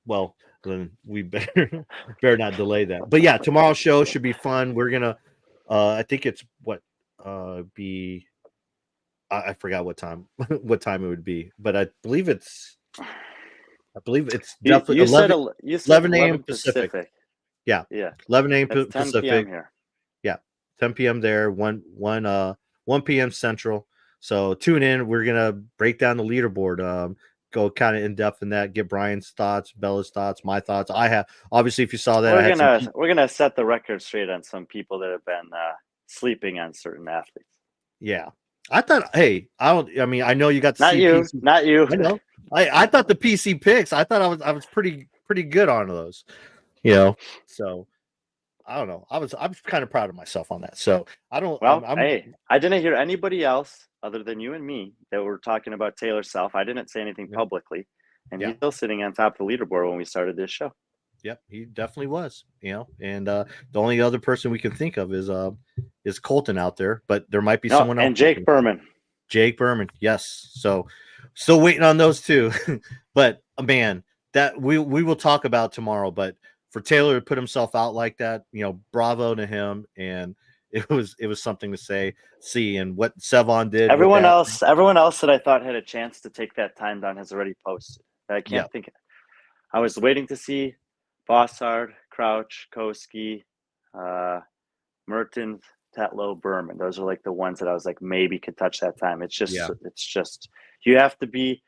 Well, then we better not delay that. But yeah, tomorrow's show should be fun. We're gonna. I think it's what be. I forgot what time what time it would be, but I believe it's definitely You 11, said 11 a.m. 11 Pacific. Pacific. Yeah. Yeah. 11 a.m. That's 10 Pacific. p.m. here. Yeah. 10 p.m. there, 1 p.m. Central. So tune in. We're gonna break down the leaderboard. Go kind of in depth in that. Get Brian's thoughts, Bella's thoughts, my thoughts. I have obviously, if you saw that, We're gonna set the record straight on some people that have been sleeping on certain athletes. Yeah, I thought. Hey, I mean, I know you got to Not see you, PC. not you. I know. I thought the PC picks. I thought I was pretty good on those. So I don't know. I'm kind of proud of myself on that. So I don't. Well, hey, I didn't hear anybody else other than you and me that were talking about Taylor Self. I didn't say anything publicly, and he's still sitting on top of the leaderboard when we started this show. Yep, he definitely was. And the only other person we can think of is Colton out there, but there might be someone else. And Jake Berman. Jake Berman, yes. So still waiting on those two. But man, that we will talk about tomorrow. But for Taylor to put himself out like that, bravo to him. And it was something to see. And what Sevon did. Everyone else that I thought had a chance to take that time down has already posted. I can't think. I was waiting to see Bossard, Crouch, Koski, Mertens, Tetlow, Berman. Those are like the ones that I was like maybe could touch that time. It's just you have to be,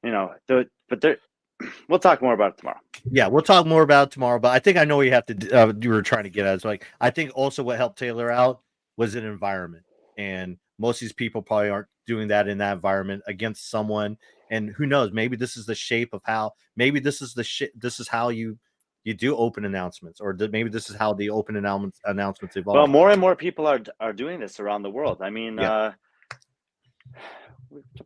we'll talk more about it tomorrow. Yeah, we'll talk more about it tomorrow. But I think I know what you have to you were trying to get at. It's like I think also what helped Taylor out was an environment, and most of these people probably aren't doing that in that environment against someone. And who knows? Maybe this is the shape of how. Maybe this is this is how you do open announcements, or maybe this is how the open announcements evolve. Well, more and more people are doing this around the world. I mean, we'll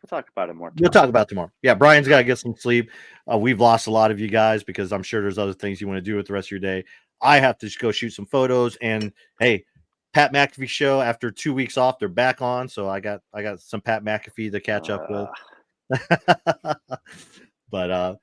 talk about it more tomorrow. We'll talk about it tomorrow. Yeah, Brian's got to get some sleep. We've lost a lot of you guys because I'm sure there's other things you want to do with the rest of your day. I have to just go shoot some photos. And hey, Pat McAfee show after 2 weeks off, they're back on. So I got some Pat McAfee to catch up with. But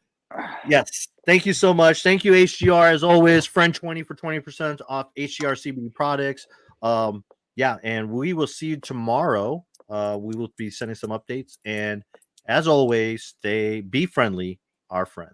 yes, thank you so much. Thank you, HGR, as always. Friend 20 for 20% off HGR CBD products. And we will see you tomorrow. We will be sending some updates, and as always, be friendly, our friends.